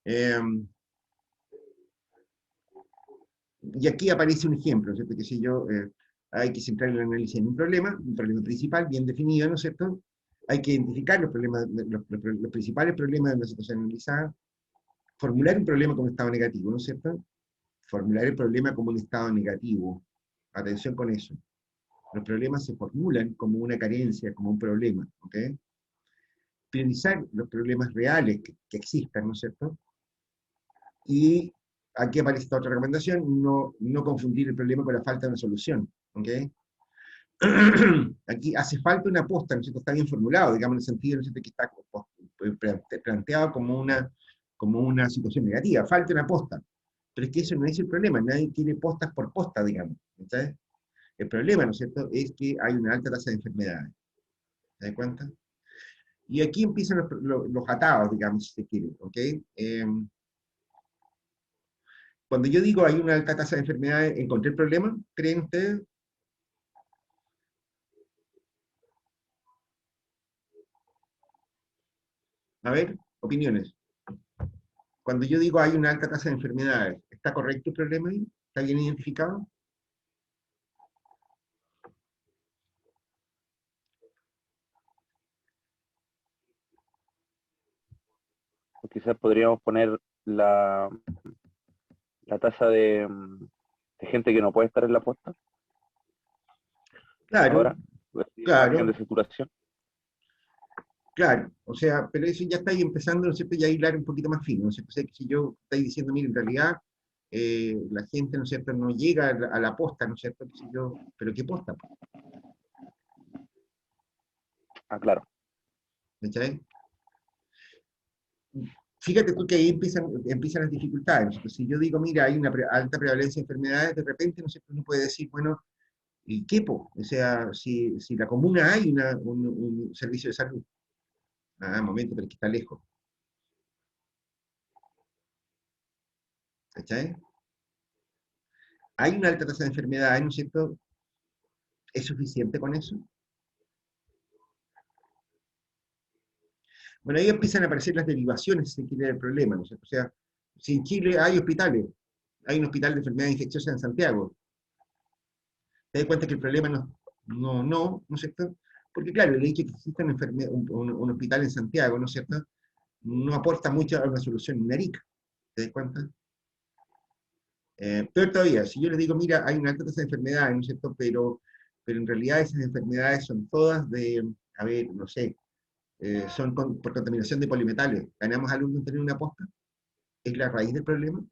Eh, y aquí aparece un ejemplo, ¿no es cierto? Que si yo, hay que centrar el análisis en un problema principal bien definido, ¿no es cierto? Hay que identificar los problemas, los principales problemas de una situación analizada, formular un problema como estado negativo, ¿no es cierto? Formular el problema como un estado negativo. Atención con eso. Los problemas se formulan como una carencia, como un problema, ¿ok? Priorizar los problemas reales que existan, ¿no es cierto? Y aquí aparece esta otra recomendación, no confundir el problema con la falta de una solución, ¿ok? Aquí hace falta una aposta, ¿no es cierto? Está bien formulado, digamos, en el sentido, ¿no es cierto?, que está planteado como una situación negativa, falta una aposta. Pero es que eso no es el problema, nadie quiere postas por posta, digamos. ¿Sabes? El problema, ¿no es cierto?, es que hay una alta tasa de enfermedades. ¿Te das cuenta? Y aquí empiezan los atados, digamos, si se quiere. ¿Ok? Cuando yo digo hay una alta tasa de enfermedades, ¿encontré el problema? ¿Creen ustedes? A ver, opiniones. Cuando yo digo hay una alta tasa de enfermedades, ¿está correcto el problema ahí? ¿Está bien identificado? O quizás podríamos poner la, la tasa de gente que no puede estar en la posta Claro, ahora, el margen de claro, saturación. claro. O sea, pero eso ya está ahí empezando, ¿no es cierto?, ya a hilar un poquito más fino, ¿no es cierto? O sea, que si yo estoy diciendo, mire, en realidad la gente, ¿no es cierto?, no llega a la posta, ¿no es cierto? Que si yo, pero ¿qué posta? Ah, claro. ¿Cachai? Fíjate tú que ahí empiezan las dificultades, ¿no es cierto? Si yo digo, mira, hay una alta prevalencia de enfermedades, de repente, ¿no es cierto?, uno puede decir, bueno, ¿y qué, po? O sea, si la comuna hay un servicio de salud. Ah, momento, pero es que está lejos. ¿Cachai? Hay una alta tasa de enfermedades, ¿no es cierto? ¿Es suficiente con eso? Bueno, ahí empiezan a aparecer las derivaciones, si se quiere, del problema, ¿no es cierto? O sea, si en Chile hay hospitales, hay un hospital de enfermedades infecciosas en Santiago, te das cuenta que el problema ¿no es cierto? Porque claro, el hecho de que exista un hospital en Santiago, ¿no es cierto?, no aporta mucho a una solución en Arica, ¿te das cuenta? Peor todavía, si yo les digo, mira, hay una alta tasa de enfermedades, ¿no es cierto?, pero en realidad esas enfermedades son todas de, a ver, no sé, son por contaminación de polimetales. ¿Ganamos algo en tener una posta? ¿Es la raíz del problema?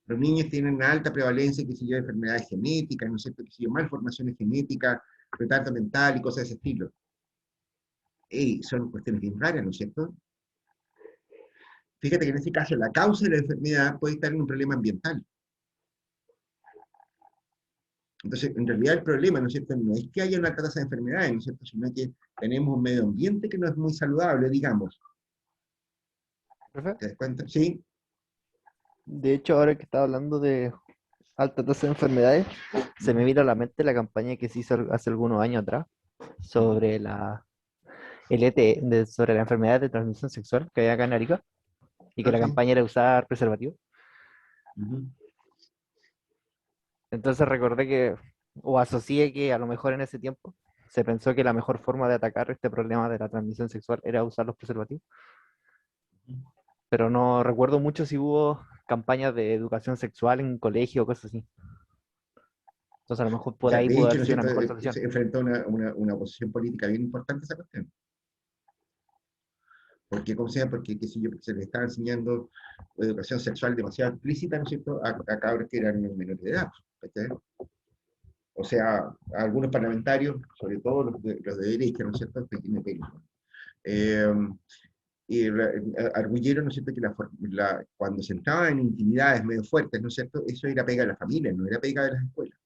Los niños tienen una alta prevalencia, qué sé yo, de enfermedades genéticas, ¿no es cierto?, qué sé yo, malformaciones genéticas, retardo mental y cosas de ese estilo. Son cuestiones bien raras, ¿no es cierto? Fíjate que en este caso la causa de la enfermedad puede estar en un problema ambiental. Entonces, en realidad el problema, ¿no es cierto?, no es que haya una alta tasa de enfermedades, ¿no es cierto?, sino que tenemos un medio ambiente que no es muy saludable, digamos. Profe, ¿Te das cuenta? Sí. de hecho, ahora que estaba hablando de alta tasa de enfermedades, se me Ujú, vino a la mente la campaña que se hizo hace algunos años atrás ujú, sobre el ET, sobre la enfermedad de transmisión sexual que había acá en Arica, y que ah, la sí. campaña era usar preservativo. Ujú. Entonces recordé que, o asocié que a lo mejor en ese tiempo se pensó que la mejor forma de atacar este problema de la transmisión sexual era usar los preservativos, pero no recuerdo mucho si hubo campañas de educación sexual en colegio o cosas así. Entonces a lo mejor O por sea, ahí de pudo hecho, haber ¿no es sido una cierto?, mejor solución. se enfrentó a una oposición política bien importante a esa cuestión. Porque, ¿cómo se llama? Porque, qué sé yo, porque se les estaba enseñando educación sexual demasiado explícita, ¿no es cierto?, a cabros que eran menores de edad. ¿Cachai? O sea, a algunos parlamentarios, sobre todo los de derecha, ¿no es cierto?, que tienen pelo. Eh, y arguyeron, ¿no es cierto?, que cuando se entraba en intimidades medio fuertes, ¿no es cierto?, eso era pega de la familia, no era pega de las escuelas.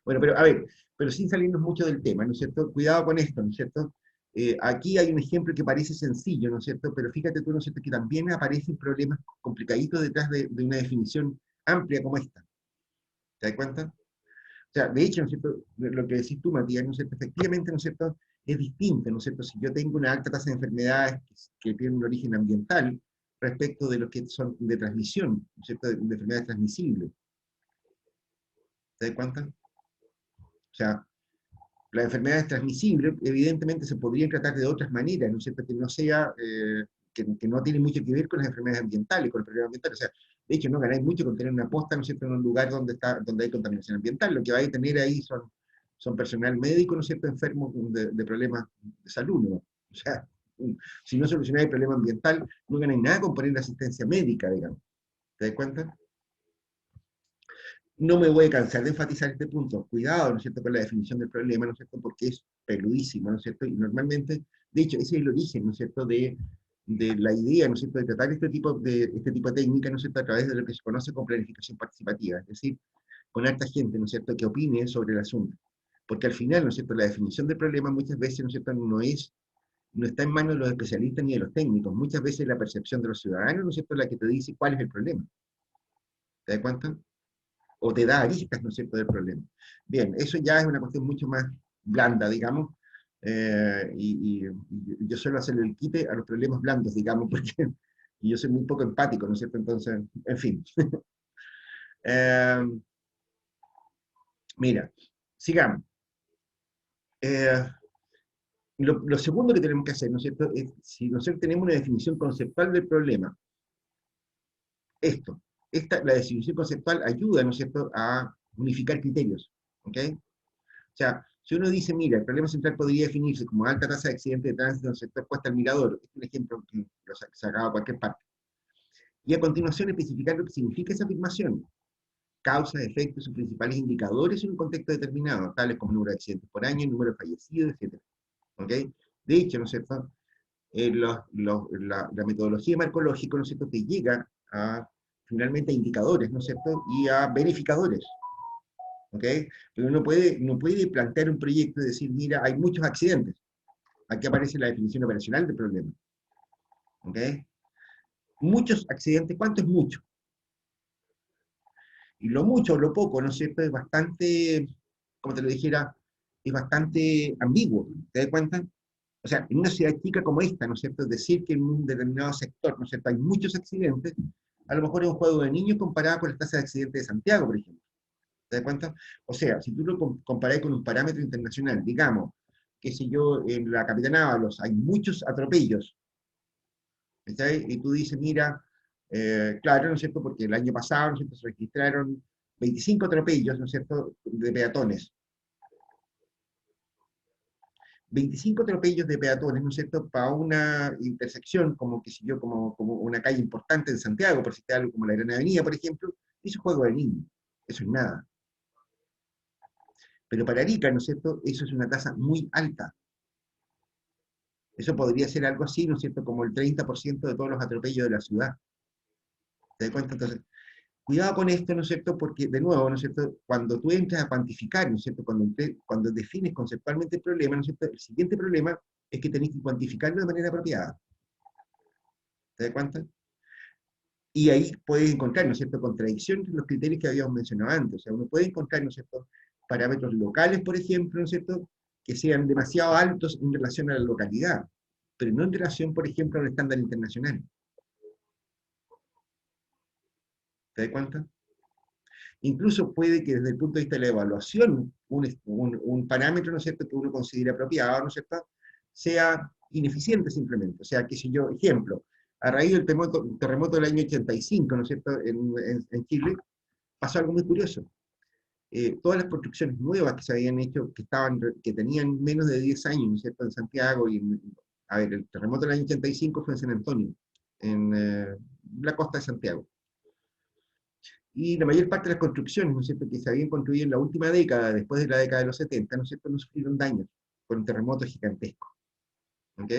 Bueno, pero a ver, pero sin salirnos mucho del tema, ¿no es cierto? Cuidado con esto, ¿no es cierto? Aquí hay un ejemplo que parece sencillo, ¿no es cierto? Pero fíjate tú, ¿no es cierto?, que también aparecen problemas complicaditos detrás de una definición amplia como esta. ¿Te das cuenta? O sea, de hecho, ¿no es cierto?, lo que decís tú, Matías, ¿no es cierto?, efectivamente, ¿no es cierto?, es distinto, ¿no es cierto? Si yo tengo una alta tasa de enfermedades que tienen un origen ambiental respecto de los que son de transmisión, ¿no es cierto? De enfermedades transmisibles. ¿Te das cuenta? O sea, las enfermedades transmisibles evidentemente se podrían tratar de otras maneras, ¿no es cierto? Que no sea, que no tiene mucho que ver con las enfermedades ambientales, con los problemas ambientales. O sea, de hecho, no ganáis mucho con tener una posta, ¿no es cierto?, en un lugar donde hay contaminación ambiental. Lo que vais a tener ahí son personal médico, ¿no es cierto?, enfermos de problemas de salud, ¿no? O sea, si no solucionáis el problema ambiental, no ganáis nada con poner la asistencia médica, digamos. ¿Te das cuenta? No me voy a cansar de enfatizar este punto. Cuidado, ¿no es cierto?, con la definición del problema, ¿no es cierto?, porque es peludísimo, ¿no es cierto? Y normalmente, de hecho, ese es el origen, ¿no es cierto?, de la idea, ¿no es cierto?, de tratar este tipo de técnica, ¿no es cierto?, a través de lo que se conoce como planificación participativa, es decir, con harta gente, ¿no es cierto?, que opine sobre el asunto. Porque al final, ¿no es cierto?, la definición del problema muchas veces, ¿no es cierto?, no está en manos de los especialistas ni de los técnicos. Muchas veces la percepción de los ciudadanos, ¿no es cierto?, la que te dice cuál es el problema. ¿Te das cuenta? O te da aristas, ¿no es cierto?, del problema. Bien, eso ya es una cuestión mucho más blanda, digamos, y yo suelo hacerle el quite a los problemas blandos, digamos, porque yo soy muy poco empático, ¿no es cierto? Entonces, en fin. Eh, mira, sigamos. Eh, lo segundo que tenemos que hacer, ¿no es cierto?, es, si nosotros tenemos una definición conceptual del problema, la definición conceptual ayuda, ¿no es cierto?, a unificar criterios, ¿ok? O sea, si uno dice, mira, el problema central podría definirse como alta tasa de accidentes de tránsito en el sector Costa del Mirador, es un ejemplo que lo sacaba a cualquier parte, y a continuación especificar lo que significa esa afirmación, causas, efectos, sus principales indicadores en un contexto determinado, tales como número de accidentes por año, número de fallecidos, etc. ¿Ok? De hecho, ¿no es cierto?, la metodología marcológica, ¿no es cierto?, te llega a, finalmente, a indicadores, ¿no es cierto?, y a verificadores. ¿Ok? Pero no puede plantear un proyecto y decir, mira, hay muchos accidentes. Aquí aparece la definición operacional del problema. ¿Ok? Muchos accidentes, ¿cuánto es mucho? Y lo mucho o lo poco, ¿no es cierto?, es bastante, como te lo dijera, es bastante ambiguo. ¿Te das cuenta? O sea, en una ciudad chica como esta, ¿no es cierto?, es decir que en un determinado sector, ¿no es cierto?, hay muchos accidentes, a lo mejor es un juego de niños comparado con las tasas de accidentes de Santiago, por ejemplo. ¿Te das cuenta? O sea, si tú lo comparás con un parámetro internacional, digamos, qué sé yo, en la Capitán Ábalos hay muchos atropellos, ¿sí? Y tú dices, mira, claro, ¿no es cierto?, porque el año pasado, ¿no es cierto?, se registraron 25 atropellos, ¿no es cierto?, de peatones. 25 atropellos de peatones, ¿no es cierto?, para una intersección como, qué sé yo, como una calle importante en Santiago, por citar algo como la Gran Avenida, por ejemplo, eso es juego de niños, eso es nada. Pero para Arica, ¿no es cierto?, eso es una tasa muy alta. Eso podría ser algo así, ¿no es cierto?, como el 30% de todos los atropellos de la ciudad. ¿Te das cuenta? Entonces, cuidado con esto, ¿no es cierto?, porque, de nuevo, ¿no es cierto?, cuando tú entras a cuantificar, ¿no es cierto?, cuando defines conceptualmente el problema, ¿no es cierto?, el siguiente problema es que tenés que cuantificarlo de manera apropiada. ¿Te das cuenta? Y ahí puedes encontrar, ¿no es cierto?, contradicciones en los criterios que habíamos mencionado antes. O sea, uno puede encontrar, ¿no es cierto?, parámetros locales, por ejemplo, ¿no es cierto?, que sean demasiado altos en relación a la localidad, pero no en relación, por ejemplo, a un estándar internacional. ¿Te das cuenta? Incluso puede que desde el punto de vista de la evaluación, un parámetro, ¿no es cierto?, que uno considera apropiado, ¿no es cierto?, sea ineficiente simplemente. O sea, qué sé yo, ejemplo, a raíz del terremoto del año 85, ¿no es cierto?, en Chile, pasó algo muy curioso. Todas las construcciones nuevas que se habían hecho, que tenían menos de 10 años, ¿no es cierto?, en Santiago, a ver, el terremoto del año 85 fue en San Antonio, en la costa de Santiago. Y la mayor parte de las construcciones, ¿no es cierto?, que se habían construido en la última década, después de la década de los 70, ¿no es cierto?, no sufrieron daños por un terremoto gigantesco. ¿Ok?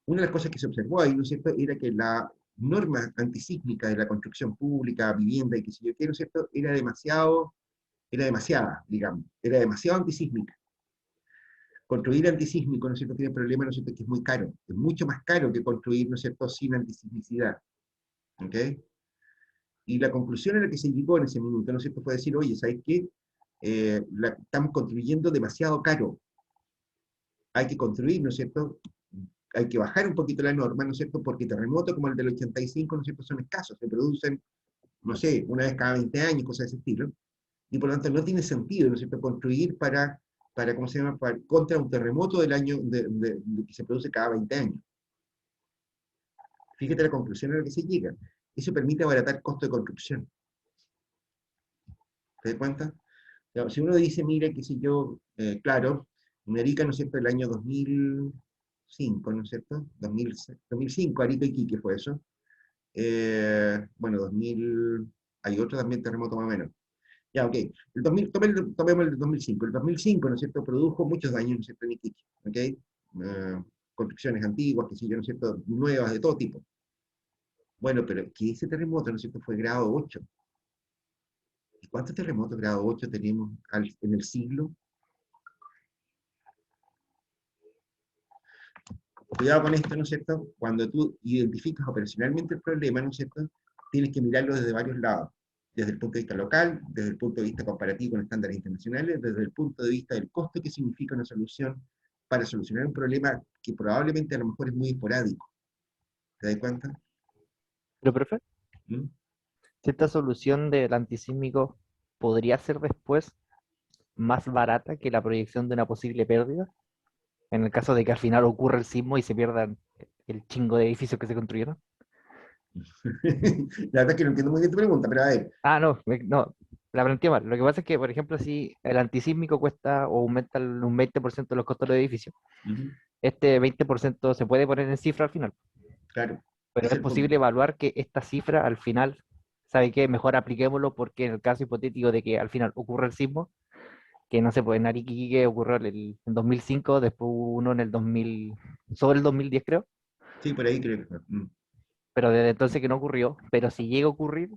Una de las cosas que se observó ahí, ¿no es cierto?, era que la norma antisísmica de la construcción pública, vivienda y qué sé yo qué, ¿no es cierto?, era demasiada, digamos, era demasiado antisísmica. Construir antisísmico, ¿no es cierto?, tiene el problema, ¿no es cierto?, que es muy caro, es mucho más caro que construir, ¿no es cierto?, sin antisismicidad. ¿Ok? Y la conclusión a la que se llegó en ese minuto, ¿no es cierto?, fue decir, oye, ¿sabes qué? Estamos construyendo demasiado caro. hay que construir, ¿no es cierto? Hay que bajar un poquito la norma, ¿no es cierto? Porque terremotos como el del 85, ¿no es cierto?, son escasos, se producen, no sé, una vez cada 20 años, cosas de ese estilo, y por lo tanto no tiene sentido, ¿no es cierto?, construir ¿cómo se llama?, contra un terremoto del año que se produce cada 20 años. Fíjate la conclusión a la que se llega. Eso permite abaratar costo de construcción. ¿Te das cuenta? Claro, si uno dice, mira, qué sé yo, claro, en Arica, ¿no es cierto?, el año 2005, ¿no es cierto? 2005, Arica y Iquique fue eso. Bueno, 2000, hay otro también terremoto más o menos. Ya, ok. Tomemos el 2005. El 2005, ¿no es cierto?, produjo muchos daños, ¿no es cierto?, en Iquique, ¿ok? Construcciones antiguas, qué sé yo, ¿no es cierto?, nuevas, de todo tipo. Bueno, pero que ese terremoto, ¿no es cierto?, fue grado 8. ¿Y cuántos terremotos grado 8 tenemos en el siglo? Cuidado con esto, ¿no es cierto? Cuando tú identificas operacionalmente el problema, ¿no es cierto?, tienes que mirarlo desde varios lados. Desde el punto de vista local, desde el punto de vista comparativo con estándares internacionales, desde el punto de vista del costo que significa una solución para solucionar un problema que probablemente a lo mejor es muy esporádico. ¿Te das cuenta? Pero, profe, ¿Mm? si esta solución del antisísmico podría ser después más barata que la proyección de una posible pérdida, en el caso de que al final ocurra el sismo y se pierdan el chingo de edificios que se construyeron. La verdad es que no entiendo muy bien tu pregunta, pero a ver. Ah, no, no, la planteé mal. Lo que pasa es que, por ejemplo, si el antisísmico cuesta o aumenta un 20% los costos del edificio, Ujú, este 20% se puede poner en cifra al final, claro, pero ese es es el punto. posible evaluar que esta cifra al final, ¿sabe qué? Mejor apliquémoslo porque en el caso hipotético de que al final ocurra el sismo, que no se puede, en Ariquique ocurrió en 2005, después hubo uno en el 2000, sobre el 2010 creo, Sí, por ahí creo que fue. pero desde entonces que no ocurrió, pero si llega a ocurrir,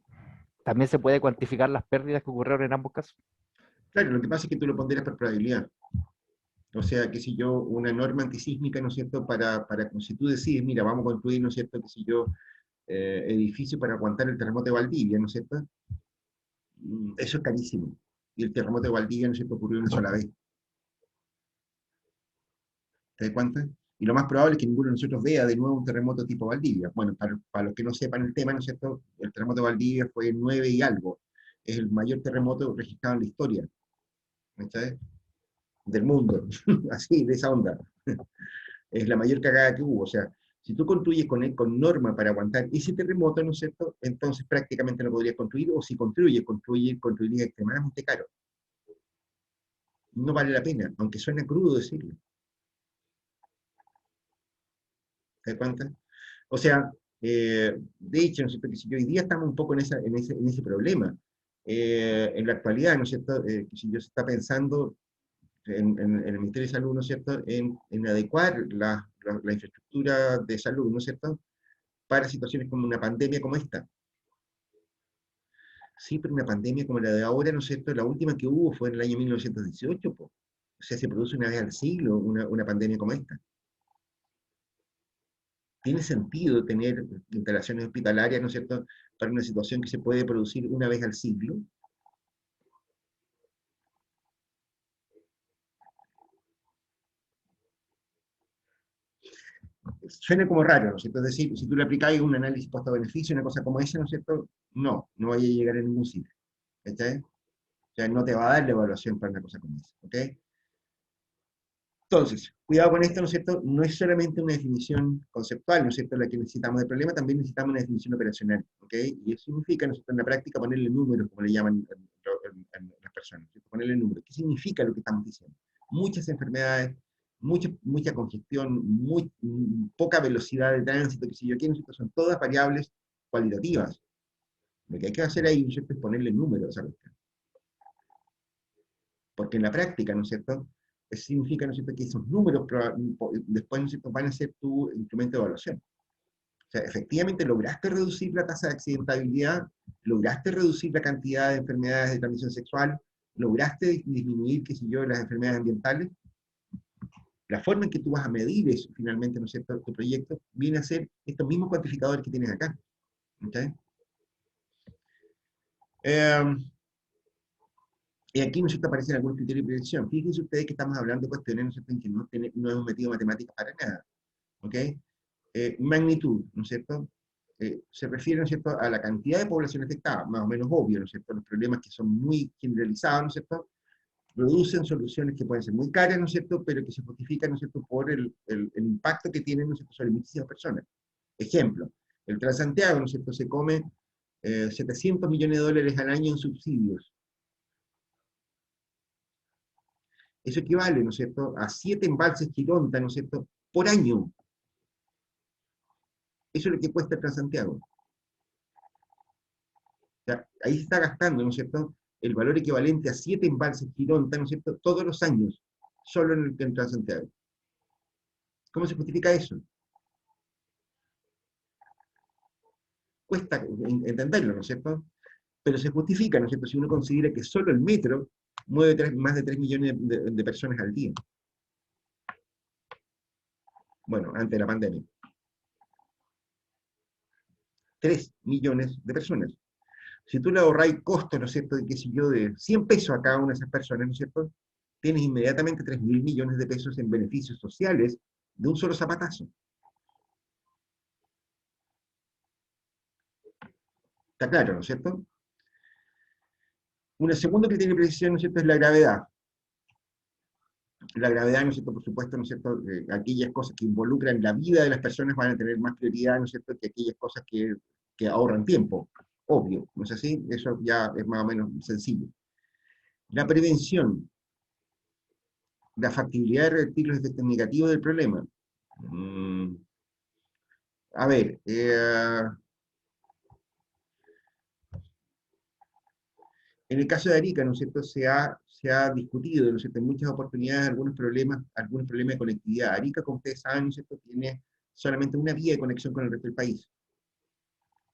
también se puede cuantificar las pérdidas que ocurrieron en ambos casos. Claro, lo que pasa es que tú lo ponderas por probabilidad. O sea, qué sé yo, una norma antisísmica, ¿no es cierto?, si tú decides, mira, vamos a construir, ¿no es cierto?, qué sé yo, edificio para aguantar el terremoto de Valdivia, ¿no es cierto? Eso es carísimo. Y el terremoto de Valdivia, ¿no es cierto?, ocurrió una sola vez. ¿Te das cuenta? Y lo más probable es que ninguno de nosotros vea de nuevo un terremoto tipo Valdivia. Bueno, para los que no sepan el tema, ¿no es cierto?, el terremoto de Valdivia fue 9 y algo. Es el mayor terremoto registrado en la historia, ¿me sabes?, del mundo. Así, de esa onda. Es la mayor cagada que hubo. O sea, si tú construyes con norma para aguantar ese terremoto, ¿no es cierto?, entonces prácticamente no podrías construir, o si construirías extremadamente caro. No vale la pena, aunque suena crudo decirlo. ¿Te das cuenta? O sea, de hecho, ¿no es cierto?, que si hoy día estamos un poco en ese problema. En la actualidad, ¿no es cierto?, que si yo se está pensando en el Ministerio de Salud, ¿no es cierto?, en adecuar la infraestructura de salud, ¿no es cierto?, para situaciones como una pandemia como esta. Sí, pero una pandemia como la de ahora, ¿no es cierto?, la última que hubo fue en el año 1918, po. O sea, se produce una vez al siglo una pandemia como esta. ¿Tiene sentido tener instalaciones hospitalarias, ¿no es cierto?, para una situación que se puede producir una vez al siglo? Suena como raro, ¿no es cierto? Es decir, si tú le aplicáis un análisis costo-beneficio, una cosa como esa, ¿no es cierto?, no vaya a llegar a ningún sitio. ¿Está? O sea, no te va a dar la evaluación para una cosa como esa. ¿Ok? Entonces, cuidado con esto, ¿no es cierto? No es solamente una definición conceptual, ¿no es cierto?, la que necesitamos del problema, también necesitamos una definición operacional, ¿ok? Y eso significa, ¿no es cierto?, en la práctica ponerle números, como le llaman las personas, ¿cierto? Ponerle números. ¿Qué significa lo que estamos diciendo? Muchas enfermedades, mucha congestión, poca velocidad de tránsito, que si yo quiero, ¿no es cierto?, son todas variables cualitativas. Lo que hay que hacer ahí, ¿no es cierto?, es ponerle números a esa cuestión. Porque en la práctica, ¿no es cierto?, significa, ¿no es cierto?, que esos números después, ¿no es cierto?, van a ser tu instrumento de evaluación. O sea, efectivamente lograste reducir la tasa de accidentabilidad, lograste reducir la cantidad de enfermedades de transmisión sexual, lograste disminuir, qué sé yo, las enfermedades ambientales. La forma en que tú vas a medir eso, finalmente, ¿no es cierto?, tu proyecto, viene a ser estos mismos cuantificadores que tienes acá. ¿Okay? Y aquí, ¿no es cierto?, aparecen algunos criterios de predicción. Fíjense ustedes que estamos hablando de cuestiones, ¿no es cierto?, en que no hemos metido matemáticas para nada. ¿Ok? Magnitud, ¿no es cierto? Se refiere, ¿no es cierto?, a la cantidad de población afectada, más o menos obvio, ¿no es cierto? Los problemas que son muy generalizados, ¿no es cierto?, producen soluciones que pueden ser muy caras, ¿no es cierto?, pero que se justifican, ¿no es cierto?, por el impacto que tienen, ¿no es cierto?, sobre muchísimas personas. Ejemplo, el Transantiago, ¿no es cierto?, se come 700 millones de dólares al año en subsidios. Eso equivale, ¿no es cierto?, a 7 embalses Gironta, ¿no es cierto?, por año. Eso es lo que cuesta el Transantiago. O sea, ahí se está gastando, ¿no es cierto?, el valor equivalente a 7 embalses Gironta, ¿no es cierto?, todos los años, solo en el Transantiago. ¿Cómo se justifica eso? Cuesta entenderlo, ¿no es cierto? Pero se justifica, ¿no es cierto?, si uno considera que solo el metro mueve más de 3 millones de personas al día. Bueno, antes de la pandemia. 3 millones de personas. Si tú le ahorráis costos, ¿no es cierto?, de qué sé yo, de 100 pesos a cada una de esas personas, ¿no es cierto?, tienes inmediatamente 3.000 millones de pesos en beneficios sociales de un solo zapatazo. Está claro, ¿no es cierto? Un segundo criterio de precisión, ¿no es cierto?, es la gravedad. La gravedad, ¿no es cierto?, por supuesto, ¿no es cierto?, aquellas cosas que involucran la vida de las personas van a tener más prioridad, ¿no es cierto?, que aquellas cosas que ahorran tiempo. Obvio, ¿no es así? Eso ya es más o menos sencillo. La prevención, la factibilidad de revertir los efectos negativos del problema. A ver, en el caso de Arica, ¿no es cierto?, se ha discutido, ¿no es cierto?, en muchas oportunidades algunos problemas de conectividad. Arica, como ustedes saben, ¿no es cierto?, tiene solamente una vía de conexión con el resto del país.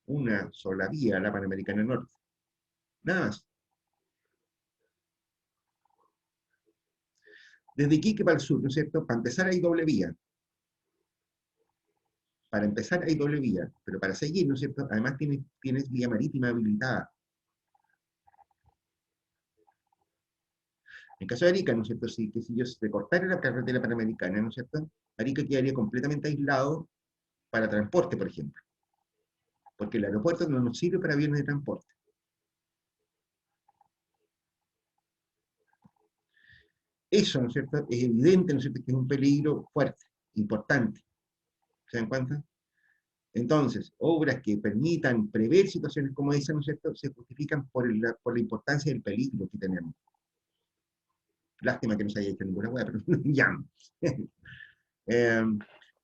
Una sola vía, la Panamericana Norte. Nada más. Desde Iquique para el sur, ¿no es cierto?, para empezar hay doble vía. Para empezar hay doble vía, pero para seguir, ¿no es cierto?, además tienes vía marítima habilitada. En el caso de Arica, ¿no es cierto?, si yo se cortara la carretera panamericana, ¿no es cierto?, Arica quedaría completamente aislado para transporte, por ejemplo. Porque el aeropuerto no nos sirve para aviones de transporte. Eso, ¿no es cierto?, es evidente, ¿no es cierto?, que es un peligro fuerte, importante. ¿Se dan cuenta? Entonces, obras que permitan prever situaciones como esa, ¿no es cierto?, se justifican por la importancia del peligro que tenemos. Lástima que no se haya hecho ninguna hueá, pero ya.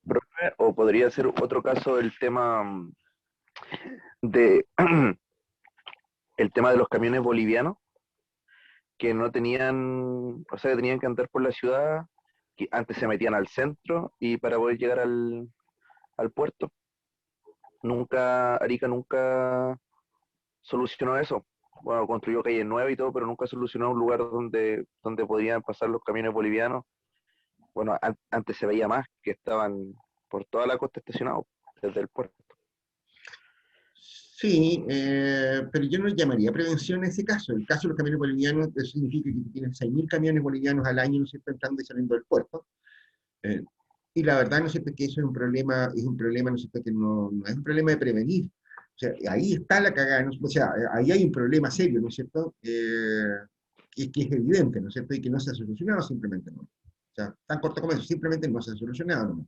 Profe, o podría ser otro caso el tema de el tema de los camiones bolivianos que no tenían, o sea, que tenían que andar por la ciudad, que antes se metían al centro y para poder llegar al puerto. Arica nunca solucionó eso. Bueno, construyó calles nuevas y todo, pero nunca solucionó un lugar donde podían pasar los camiones bolivianos. Bueno, antes se veía más que estaban por toda la costa estacionados desde el puerto. Sí, pero yo no llamaría prevención en ese caso. El caso de los camiones bolivianos, eso significa que tienes 6.000 camiones bolivianos al año, ¿no es cierto?, entrando y saliendo del puerto. Y la verdad, ¿no es cierto?, que eso es un problema, ¿no es cierto?, que no es un problema de prevenir. O sea, ahí está la cagada, ¿no? O sea, ahí hay un problema serio, ¿no es cierto?, que es evidente, ¿no es cierto?, y que no se ha solucionado simplemente, ¿no? O sea, tan corto como eso, simplemente no se ha solucionado, ¿no?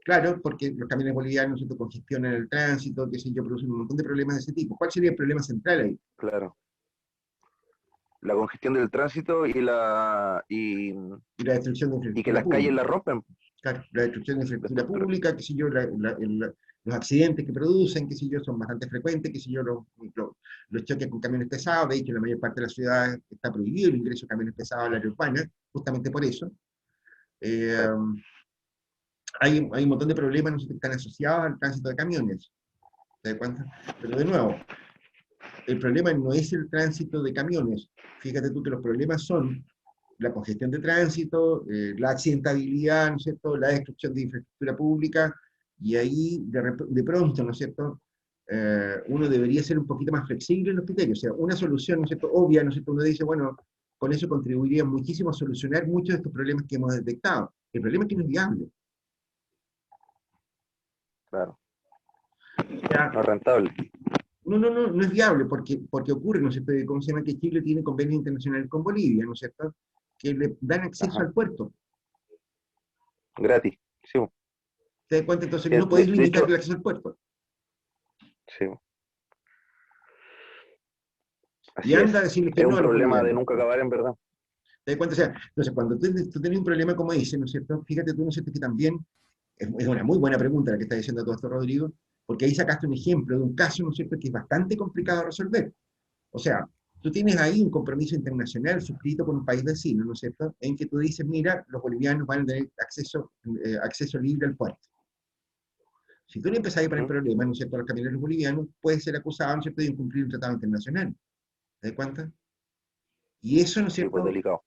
Claro, porque los camiones bolivianos, ¿cierto?, congestionan el tránsito, que sé yo, producen un montón de problemas de ese tipo. ¿Cuál sería el problema central ahí? Claro. La congestión del tránsito Y la destrucción de y que infraestructura las calles pública. la rompen. Claro, la destrucción de infraestructura pública, qué sé yo, los accidentes que producen, qué sé yo, son bastante frecuentes, qué sé yo, los choques con camiones pesados. De hecho, en la mayor parte de las ciudades está prohibido el ingreso de camiones pesados al área urbana, justamente por eso. Claro. Hay un montón de problemas, ¿no?, que están asociados al tránsito de camiones. ¿Te das cuenta? Pero de nuevo, el problema no es el tránsito de camiones. Fíjate tú que los problemas son la congestión de tránsito, la accidentabilidad, ¿no es cierto?, la destrucción de infraestructura pública, y ahí de pronto, ¿no es cierto?, uno debería ser un poquito más flexible en los criterios. O sea, una solución, ¿no es cierto?, obvia, ¿no es cierto?, uno dice, bueno, con eso contribuiría muchísimo a solucionar muchos de estos problemas que hemos detectado. El problema es que no es viable. Claro, O sea, no es rentable. no es viable porque ocurre, ¿no es cierto?, ¿cómo se llama? Que Chile tiene convenios internacionales con Bolivia, ¿no es cierto?, que le dan acceso Ajá, al puerto. gratis. Sí, bo. ¿Te das cuenta? Entonces Sí, no podéis de limitar hecho, el acceso al puerto. sí, bo. Y Así anda a es. decirles que Es no un a los problema de bolivianos. nunca acabar en verdad. ¿Te das cuenta? O sea, entonces cuando tú tienes un problema como ese, ¿no es cierto? Fíjate tú, ¿no es cierto?, que también es una muy buena pregunta la que está diciendo todo esto, Rodrigo, porque ahí sacaste un ejemplo de un caso, ¿no es cierto?, que es bastante complicado de resolver. O sea, tú tienes ahí un compromiso internacional suscrito con un país vecino, ¿no es cierto?, en que tú dices, mira, los bolivianos van a tener acceso libre al puerto. Si tú le empezás a ir para el Ujú. problema, ¿no es cierto?, a los camioneros bolivianos, puedes ser acusado, ¿no es cierto?, de incumplir un tratado internacional. ¿Te das cuenta? Y eso, ¿no es Sí, pues cierto?, delicado.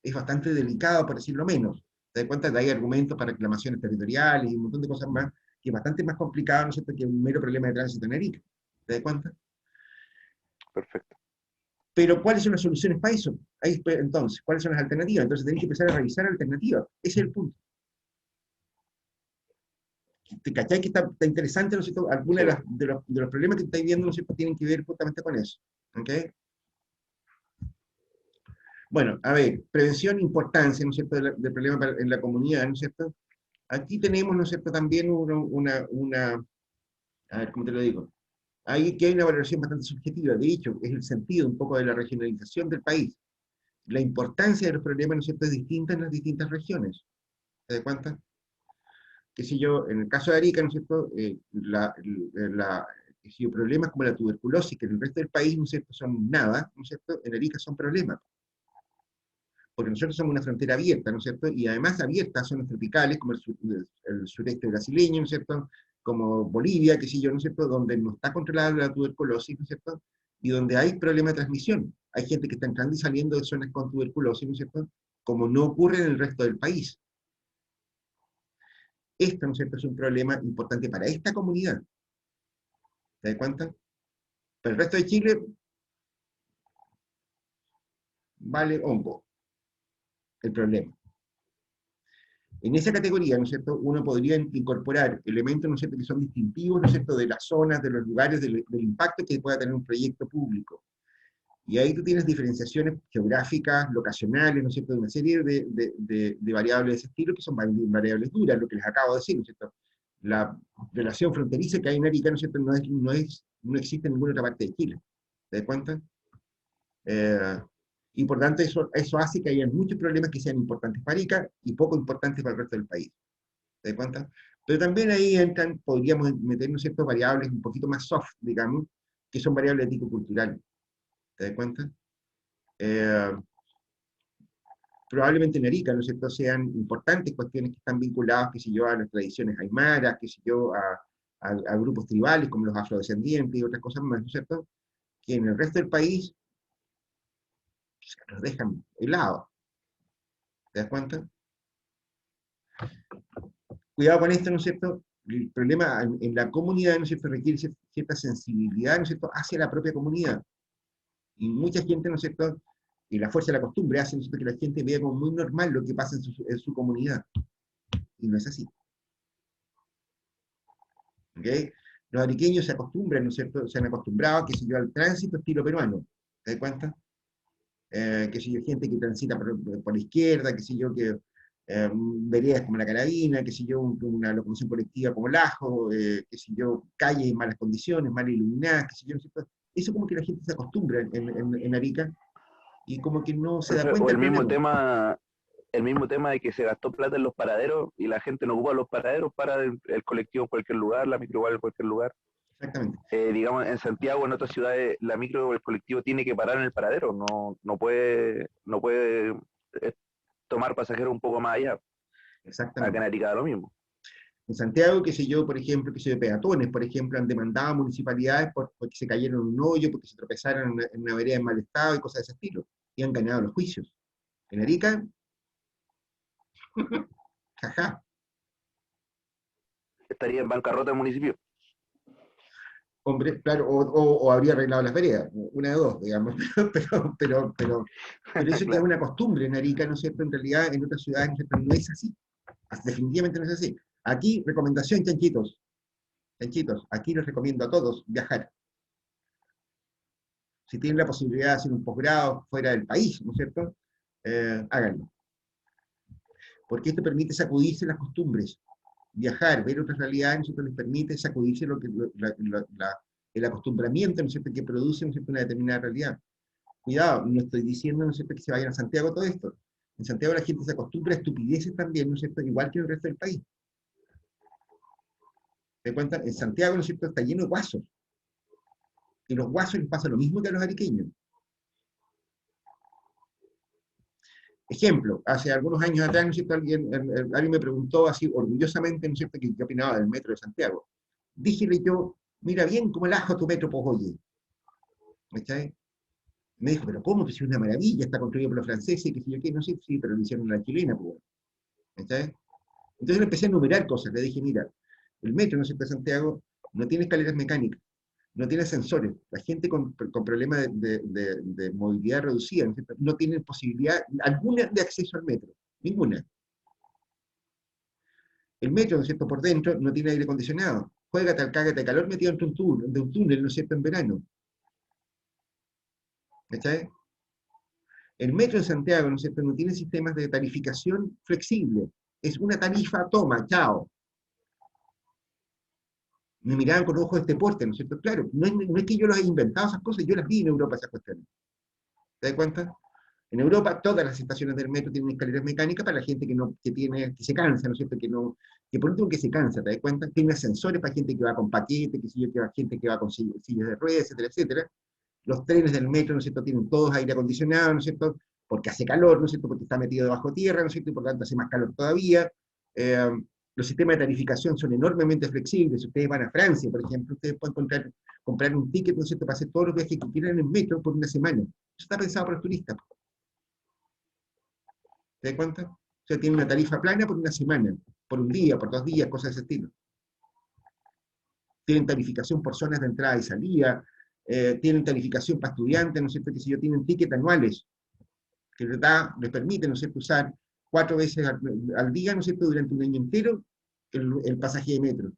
es bastante delicado, por decirlo menos. Te das cuenta que hay argumentos para reclamaciones territoriales y un montón de cosas más, que es bastante más complicado, ¿no es cierto?, que un mero problema de tránsito en Arica. ¿Te das cuenta? Perfecto. Pero, ¿cuáles son las soluciones para eso? Ahí, entonces, ¿cuáles son las alternativas? Entonces, tenéis que empezar a revisar alternativas. Ese es el punto. ¿Te cachai que está interesante, ¿no es cierto? Algunos Sí, de, bo. de los problemas que estáis viendo, ¿no es cierto?, tienen que ver justamente con eso. ¿Ok? Bueno, a ver, prevención, importancia, ¿no es cierto?, del problema en la comunidad, ¿no es cierto? Aquí tenemos, ¿no es cierto?, también a ver, ¿cómo te lo digo? Ahí que hay una valoración bastante subjetiva, de hecho, es el sentido un poco de la regionalización del país. La importancia de los problemas, ¿no es cierto?, es distinta en las distintas regiones. ¿Te das cuenta? Qué sé yo, en el caso de Arica, ¿no es cierto?, qué sé yo, problemas como la tuberculosis, que en el resto del país, ¿no es cierto?, son nada, ¿no es cierto?, en Arica son problemas, porque nosotros somos una frontera abierta, ¿no es cierto?, y además abierta a zonas tropicales, como el sureste brasileño, ¿no es cierto?, como Bolivia, qué sé yo, ¿no es cierto?, donde no está controlada la tuberculosis, ¿no es cierto?, y donde hay problema de transmisión. Hay gente que está entrando y saliendo de zonas con tuberculosis, ¿no es cierto?, como no ocurre en el resto del país. Esto, ¿no es cierto?, es un problema importante para esta comunidad. ¿Te das cuenta? Para el resto de Chile, vale hongo el problema. En esa categoría, ¿no es cierto?, uno podría incorporar elementos, ¿no es cierto?, que son distintivos, ¿no es cierto?, de las zonas, de los lugares, del impacto que pueda tener un proyecto público. Y ahí tú tienes diferenciaciones geográficas, locacionales, ¿no es cierto?, de una serie de variables de ese estilo, que son variables duras, lo que les acabo de decir, ¿no es cierto? La relación fronteriza que hay en Arica, ¿no es cierto?, no existe en ninguna otra parte de Chile. ¿Te das cuenta? Eh, y por tanto eso hace que haya muchos problemas que sean importantes para Arica y poco importantes para el resto del país. ¿Te das cuenta? Pero también ahí entran, podríamos meternos ciertas variables un poquito más soft, digamos, que son variables de tipo cultural. ¿Te das cuenta? Eh, Probablemente en Arica, ¿no es cierto?, sean importantes cuestiones que están vinculadas, qué sé yo, a las tradiciones aymaras, qué sé yo, a grupos tribales como los afrodescendientes y otras cosas más, ¿no es cierto?, que en el resto del país los dejan helados. ¿Te das cuenta? Cuidado con esto, ¿no es cierto? El problema en la comunidad, ¿no es cierto?, requiere cierta sensibilidad, ¿no es cierto?, hacia la propia comunidad. Y mucha gente, ¿no es cierto?, y la fuerza de la costumbre hace, ¿no es cierto?, que la gente vea como muy normal lo que pasa en su comunidad. Y no es así. ¿Ok? Los ariqueños se acostumbran, ¿no es cierto?, se han acostumbrado, que sé yo, al tránsito estilo peruano. ¿Te das cuenta? Que sé yo, gente que transita por la izquierda, que sé yo, que veredas como la Carabina, que sé yo, una locomoción colectiva como el Ajo, que sé yo, calles en malas condiciones, mal iluminadas, que sé yo, ¿no es cierto? Eso como que la gente se acostumbra en Arica y como que no se da Profe, o cuenta del problema. el mismo tema de que se gastó plata en los paraderos y la gente no ocupa los paraderos para el colectivo en cualquier lugar, la micro igual en cualquier lugar. Exactamente, Digamos, en Santiago, en otras ciudades, la micro o el colectivo tiene que parar en el paradero, no puede tomar pasajeros un poco más allá. Acá en exactamente. Arica da lo mismo. En Santiago, qué sé yo, por ejemplo, qué sé yo, peatones, por ejemplo, han demandado a municipalidades porque se cayeron en un hoyo, porque se tropezaron en una vereda en mal estado y cosas de ese estilo. Y han ganado los juicios. En Arica, jaja. Estaría en bancarrota el municipio. Hombre, claro, o habría arreglado las veredas, una de dos, digamos, pero eso que es Claro. una costumbre en Arica, ¿no es cierto? En realidad en otras ciudades, ¿no es cierto? No es así, definitivamente no es así. Aquí, recomendación, chanchitos, chanchitos, aquí les recomiendo a todos viajar. Si tienen la posibilidad de hacer un posgrado fuera del país, ¿no es cierto? Háganlo. Porque esto permite sacudirse las costumbres. Viajar, ver otras realidades, ¿no es cierto? Les permite sacudirse el acostumbramiento, ¿no es cierto?, que produce, ¿no es cierto?, una determinada realidad. Cuidado, no estoy diciendo, ¿no es cierto?, que se vayan a Santiago todo esto. En Santiago la gente se acostumbra a estupideces también, ¿no es cierto?, igual que en el resto del país. ¿Te cuentan? En Santiago, ¿no es cierto?, está lleno de guasos. Y los guasos les pasa lo mismo que a los ariqueños. Ejemplo, hace algunos años atrás, ¿no es cierto?, alguien me preguntó así orgullosamente, ¿no es cierto?, qué opinaba del metro de Santiago. Díjele yo, mira bien cómo el ajo tu metro, pues oye. ¿Cachai? Me dijo, pero ¿cómo? Pues es una maravilla, está construido por los franceses, y que si yo qué, no sé, sí, pero lo hicieron en la chilena, pues. ¿Cachai? Entonces le empecé a enumerar cosas, le dije, mira, el metro, ¿no es cierto?, de Santiago no tiene escaleras mecánicas, no tiene ascensores, la gente con problemas de movilidad reducida, ¿no es cierto?, no tiene posibilidad alguna de acceso al metro, ninguna. El metro, ¿no es cierto?, por dentro no tiene aire acondicionado, juégate al cágate de calor metido dentro de un túnel, ¿no es cierto?, en verano. ¿Cachai? El metro de Santiago, ¿no es cierto?, no tiene sistemas de tarificación flexible. Es una tarifa, toma, chao. Me miraban con ojos de este porte, ¿no es cierto? Claro, no es que yo los haya inventado esas cosas, yo las vi en Europa esas cuestiones. ¿Te das cuenta? En Europa todas las estaciones del metro tienen escaleras mecánicas para la gente que se cansa, ¿no es cierto? Que por último que se cansa, ¿te das cuenta? Tiene ascensores para gente que va con paquete, gente que va con sillas de ruedas, etcétera, etcétera. Los trenes del metro, ¿no es cierto?, tienen todos aire acondicionado, ¿no es cierto?, porque hace calor, ¿no es cierto?, porque está metido debajo tierra, ¿no es cierto?, y por lo tanto hace más calor todavía. Eh, los sistemas de tarificación son enormemente flexibles. Si ustedes van a Francia, por ejemplo, ustedes pueden comprar un ticket, ¿no es cierto?, para hacer todos los viajes que quieran en metro por una semana. Eso está pensado para los turistas. ¿Te das cuenta? O sea, tiene una tarifa plana por una semana, por un día, por 2 días, cosas de ese estilo. Tienen tarificación por zonas de entrada y salida, tienen tarificación para estudiantes, ¿no es cierto?, que si yo tienen tickets anuales, que les permite, ¿no es cierto?, usar 4 veces al día, ¿no es cierto?, durante un año entero, el pasaje de metro.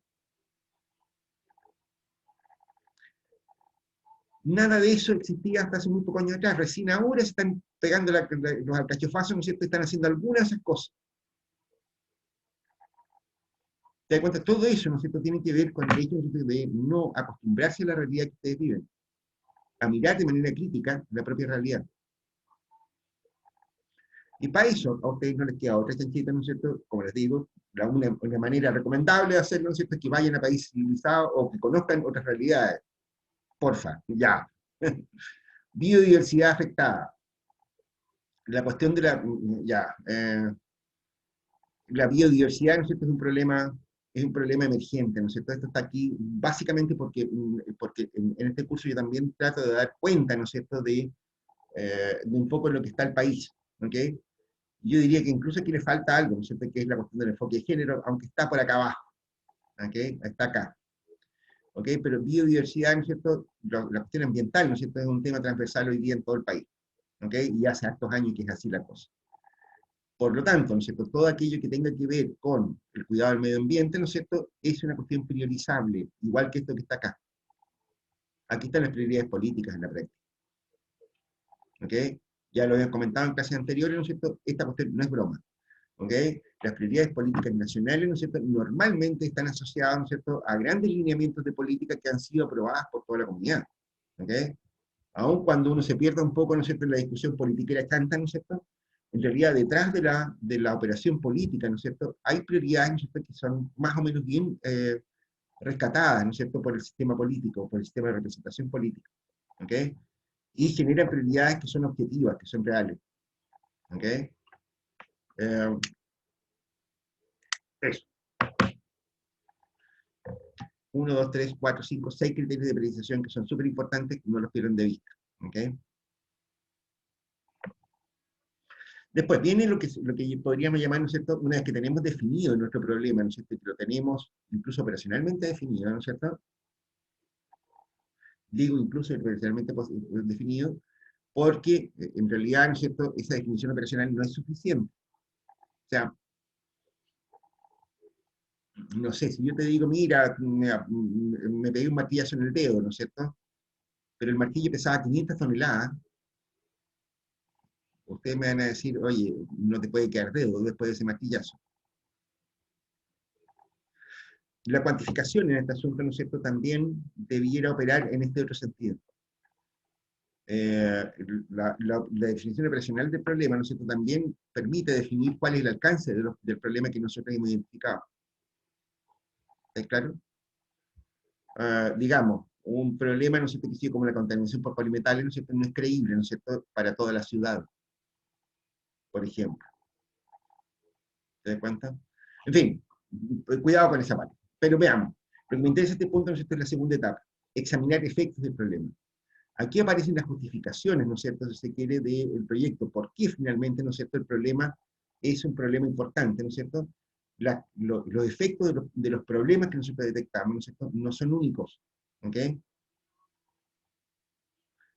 Nada de eso existía hasta hace muy pocos años atrás. Recién ahora se están pegando los alcachofazos, ¿no es cierto?, están haciendo algunas de esas cosas. ¿Te das cuenta? Todo eso, ¿no es cierto?, tiene que ver con el hecho de no acostumbrarse a la realidad que ustedes viven, a mirar de manera crítica la propia realidad. Y para eso, a ustedes no les queda otra chanchita, ¿no es cierto? Como les digo, una manera recomendable de hacerlo, ¿no es cierto?, es que vayan a países civilizados o que conozcan otras realidades. Porfa, ya. Biodiversidad afectada. La cuestión de la biodiversidad, ¿no es cierto?, es un problema emergente, ¿no es cierto? Esto está aquí básicamente porque en este curso yo también trato de dar cuenta, ¿no es cierto?, de un poco lo que está el país, ¿ok? Yo diría que incluso aquí le falta algo, ¿no es cierto?, que es la cuestión del enfoque de género, aunque está por acá abajo, ¿ok? Está acá, ¿ok? Pero biodiversidad, ¿no es cierto?, la cuestión ambiental, ¿no es cierto?, es un tema transversal hoy día en todo el país, ¿ok? Y hace hartos años que es así la cosa. Por lo tanto, ¿no es cierto?, todo aquello que tenga que ver con el cuidado del medio ambiente, ¿no es cierto?, es una cuestión priorizable, igual que esto que está acá. Aquí están las prioridades políticas en la práctica, ¿ok? Ya lo había comentado en clases anteriores, ¿no es cierto?, esta cuestión no es broma. ¿Ok? Las prioridades políticas nacionales, ¿no es cierto?, normalmente están asociadas, ¿no es cierto?, a grandes lineamientos de política que han sido aprobadas por toda la comunidad. ¿Ok? Aun cuando uno se pierda un poco, ¿no es cierto?, en la discusión politiquera chanta, ¿no es cierto?, en realidad detrás de la operación política, ¿no es cierto?, hay prioridades, ¿no es cierto?, que son más o menos bien rescatadas, ¿no es cierto?, por el sistema político, por el sistema de representación política. ¿Ok? Y generan prioridades que son objetivas, que son reales. ¿Ok? Eso. 1, 2, 3, 4, 5, 6 criterios de priorización que son súper importantes, no los pierdan de vista. ¿Okay? Después viene lo que podríamos llamar, ¿no es cierto?, una vez que tenemos definido nuestro problema, ¿no es cierto?, que lo tenemos incluso operacionalmente definido, ¿no es cierto?, Digo incluso irreversiblemente definido, porque en realidad, ¿no es cierto?, esa definición operacional no es suficiente. O sea, no sé, si yo te digo, mira, me pegué un martillazo en el dedo, ¿no es cierto? Pero el martillo pesaba 500 toneladas, ustedes me van a decir, oye, no te puede quedar dedo después de ese martillazo. La cuantificación en este asunto, ¿no es cierto?, también debiera operar en este otro sentido. Eh, la definición operacional del problema, ¿no es cierto?, también permite definir cuál es el alcance del problema que nosotros hemos identificado. ¿Está claro? Digamos, un problema, ¿no es cierto?, que sigue como la contaminación por polimetales, ¿no es cierto?, no es creíble, ¿no es cierto?, para toda la ciudad, por ejemplo. ¿Te das cuenta? En fin, cuidado con esa parte. Pero veamos, lo que me interesa este punto, ¿no es cierto?, es la segunda etapa, examinar efectos del problema. Aquí aparecen las justificaciones, ¿no es cierto?, si se quiere, del proyecto. ¿Por qué finalmente, ¿no es cierto?, el problema es un problema importante, ¿no es cierto? Los efectos de los problemas que nosotros detectamos, ¿no es cierto?, no son únicos, ¿ok?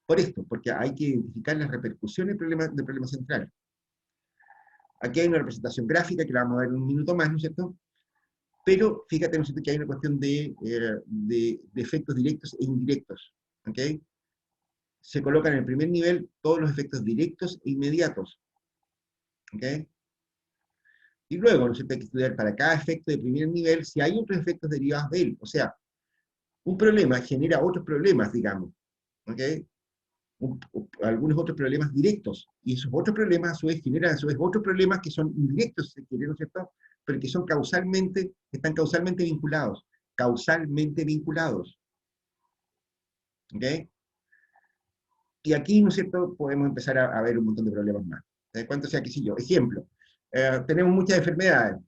Por esto, porque hay que identificar las repercusiones del problema central. Aquí hay una representación gráfica que la vamos a ver en un minuto más, ¿no es cierto? Pero fíjate, ¿no es cierto?, que hay una cuestión de efectos directos e indirectos, ¿ok? Se colocan en el primer nivel todos los efectos directos e inmediatos, ¿ok? Y luego, ¿no es cierto?, hay que estudiar para cada efecto de primer nivel si hay otros efectos derivados de él. O sea, un problema genera otros problemas, digamos, ¿ok? Algunos otros problemas directos, y esos otros problemas a su vez generan a su vez otros problemas que son indirectos, si se quiere, ¿no es cierto?, pero que son están causalmente vinculados, ¿ok? Y aquí, ¿no es cierto?, podemos empezar a ver un montón de problemas más. ¿Cuánto sea, qué sé yo? Ejemplo, tenemos muchas enfermedades,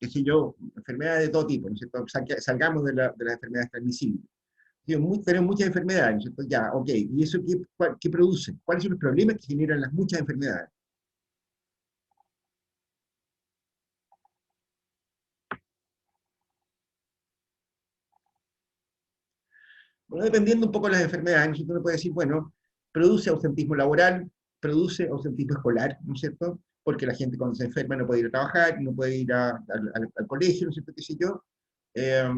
qué sé yo, enfermedades de todo tipo, ¿no es cierto? Salgamos de las enfermedades transmisibles. Tenemos muchas enfermedades, ¿no es cierto? Ya, ok, ¿y eso qué produce? ¿Cuáles son los problemas que generan las muchas enfermedades? Bueno, dependiendo un poco de las enfermedades, ¿no es cierto?, uno puede decir, bueno, produce ausentismo laboral, produce ausentismo escolar, ¿no es cierto?, porque la gente cuando se enferma no puede ir a trabajar, no puede ir al colegio, ¿no es cierto?, qué sé yo. Eh,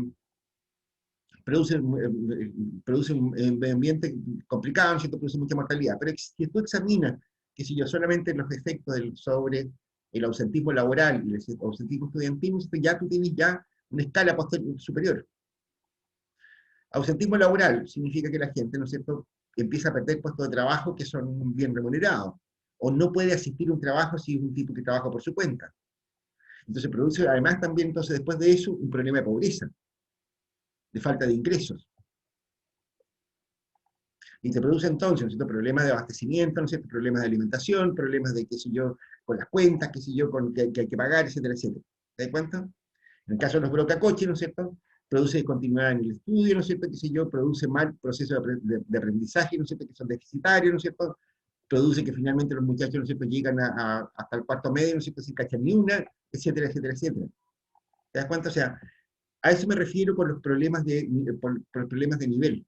produce un medio ambiente complicado, ¿no es cierto?, produce mucha mortalidad. Pero si tú examinas, qué sé yo, solamente los efectos sobre el ausentismo laboral y el ausentismo estudiantil, ¿no es cierto?, ya tú tienes ya una escala superior. Ausentismo laboral significa que la gente, ¿no es cierto?, empieza a perder puestos de trabajo que son bien remunerados, o no puede asistir a un trabajo si es un tipo que trabaja por su cuenta. Entonces produce además también, entonces, después de eso, un problema de pobreza, de falta de ingresos. Y se produce entonces, ¿no es cierto?, problemas de abastecimiento, ¿no es cierto?, problemas de alimentación, problemas de, qué sé yo, con las cuentas, qué sé yo, que hay que pagar, etcétera, etcétera. ¿Te das cuenta? En el caso de los brocacoches, ¿no es cierto?, produce continuidad en el estudio, ¿no es cierto?, qué sé yo, produce mal procesos de aprendizaje, ¿no es cierto?, que son deficitarios, ¿no es cierto?, produce que finalmente los muchachos, ¿no es cierto?, llegan hasta el cuarto medio, ¿no es cierto?, sin cachar ni una, etcétera, etcétera, etcétera. ¿Te das cuenta? O sea, a eso me refiero con los problemas por los problemas de nivel.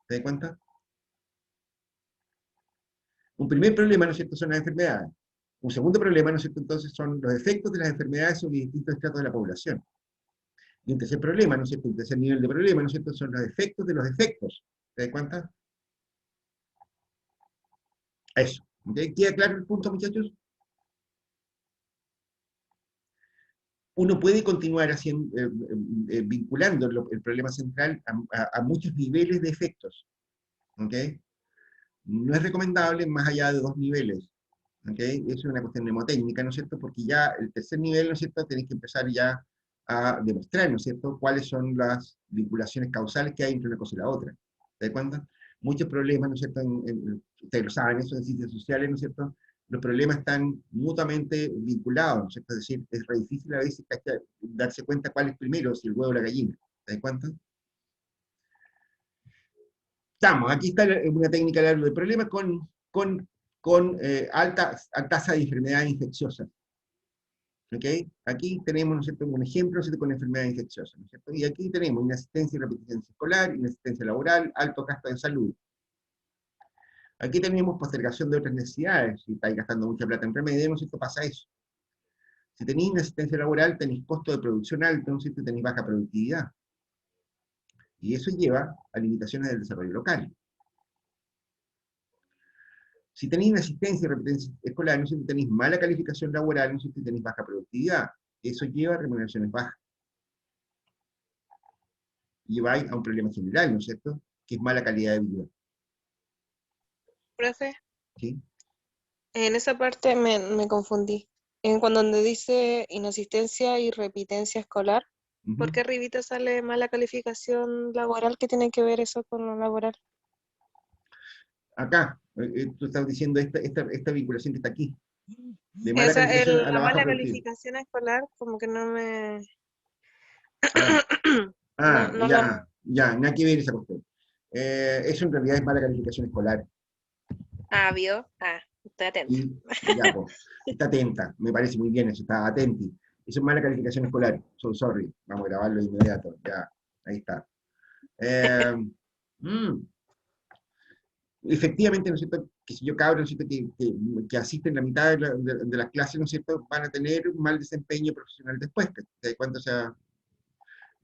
¿Te das cuenta? Un primer problema, ¿no es cierto?, son las enfermedades. Un segundo problema, ¿no es cierto?, entonces son los efectos de las enfermedades sobre distintos estratos de la población. Y un tercer problema, ¿no es cierto?, un tercer nivel de problema, ¿no es cierto?, son los efectos de los efectos. ¿Te das cuenta? Eso. ¿Okay? ¿Queda claro el punto, muchachos? Uno puede continuar haciendo, vinculando el problema central a muchos niveles de efectos. ¿Okay? No es recomendable más allá de 2 niveles. ¿Okay? Eso es una cuestión mnemotécnica, ¿no es cierto? Porque ya el tercer nivel, ¿no es cierto?, tenéis que empezar ya a demostrar, ¿no es cierto?, cuáles son las vinculaciones causales que hay entre una cosa y la otra. ¿Te das cuenta? Muchos problemas, ¿no es cierto?, ustedes lo saben, eso en ciencias sociales, ¿no es cierto?, los problemas están mutuamente vinculados, ¿no es cierto? Es decir, es re difícil a veces darse cuenta cuál es primero, si el huevo o la gallina. ¿Te das cuenta? Estamos, aquí está una técnica de hablar de problemas con alta tasa de enfermedades infecciosas. ¿Ok? Aquí tenemos, ¿no es cierto?, un ejemplo, ¿no es cierto?, con enfermedades infecciosas, ¿no es cierto? Y aquí tenemos inasistencia y repetición escolar, inasistencia laboral, alto gasto de salud. Aquí tenemos postergación de otras necesidades. Si estáis gastando mucha plata en remedio, ¿no es cierto?, pasa eso. Si tenéis inasistencia laboral, tenéis costo de producción alto, ¿no es cierto?, y tenéis baja productividad. Y eso lleva a limitaciones del desarrollo local. Si tenéis inasistencia y repitencia escolar, ¿no es cierto?, tenéis mala calificación laboral, ¿no es cierto?, y tenéis baja productividad. Eso lleva a remuneraciones bajas. Lleváis a un problema general, ¿no es cierto?, que es mala calidad de vida. Profe, ¿Sí? en esa parte me confundí. En cuando donde dice inasistencia y repitencia escolar, ¿por qué arribita sale mala calificación laboral? ¿Qué tiene que ver eso con lo laboral? Acá, tú estás diciendo esta vinculación que está aquí, de mala Esa, calificación a la la baja mala productividad. calificación escolar, como que no me... Ah, no, no lo... nada que ver esa cuestión. Eso en realidad es mala calificación escolar. Ah, vio. Ah, estoy atenta. Y ya, pues, está atenta, me parece muy bien eso, está atenti. Eso es mala calificación escolar, so sorry, vamos a grabarlo de inmediato, ya, ahí está. Eh, mm, Efectivamente, ¿no es cierto?, que si yo cabros, ¿no es cierto?, que asisten la mitad de las clases, ¿no es cierto?, van a tener un mal desempeño profesional después, que cuando sea,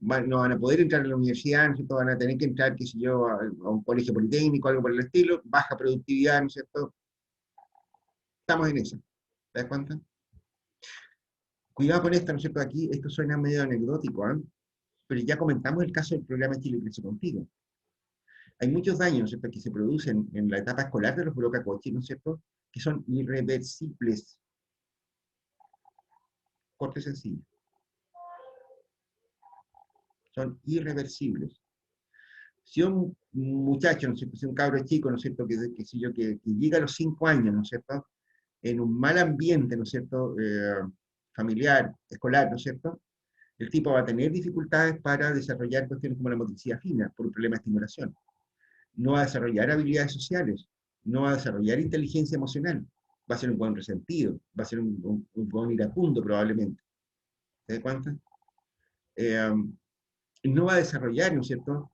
no van a poder entrar a la universidad, ¿no es cierto?, van a tener que entrar, qué sé yo, a un colegio politécnico, algo por el estilo, baja productividad, ¿no es cierto? Estamos en eso, ¿te das cuenta? Cuidado con esto, ¿no es cierto? Aquí esto suena medio anecdótico, ¿eh? Pero ya comentamos el caso del programa Chile Crece Contigo. Hay muchos daños, ¿no es cierto?, que se producen en la etapa escolar de los brocacoches, ¿no es cierto?, que son irreversibles. Corte sencillo. Son irreversibles. Si un muchacho, ¿no es cierto?, si un cabro chico, ¿no es cierto?, que llega a los 5 años, ¿no es cierto?, en un mal ambiente, ¿no es cierto?, familiar, escolar, ¿no es cierto?, el tipo va a tener dificultades para desarrollar cuestiones como la motricidad fina, por un problema de estimulación. No va a desarrollar habilidades sociales, no va a desarrollar inteligencia emocional, va a ser un buen resentido, va a ser un buen iracundo probablemente. ¿Se da cuenta? No va a desarrollar, ¿no es cierto?,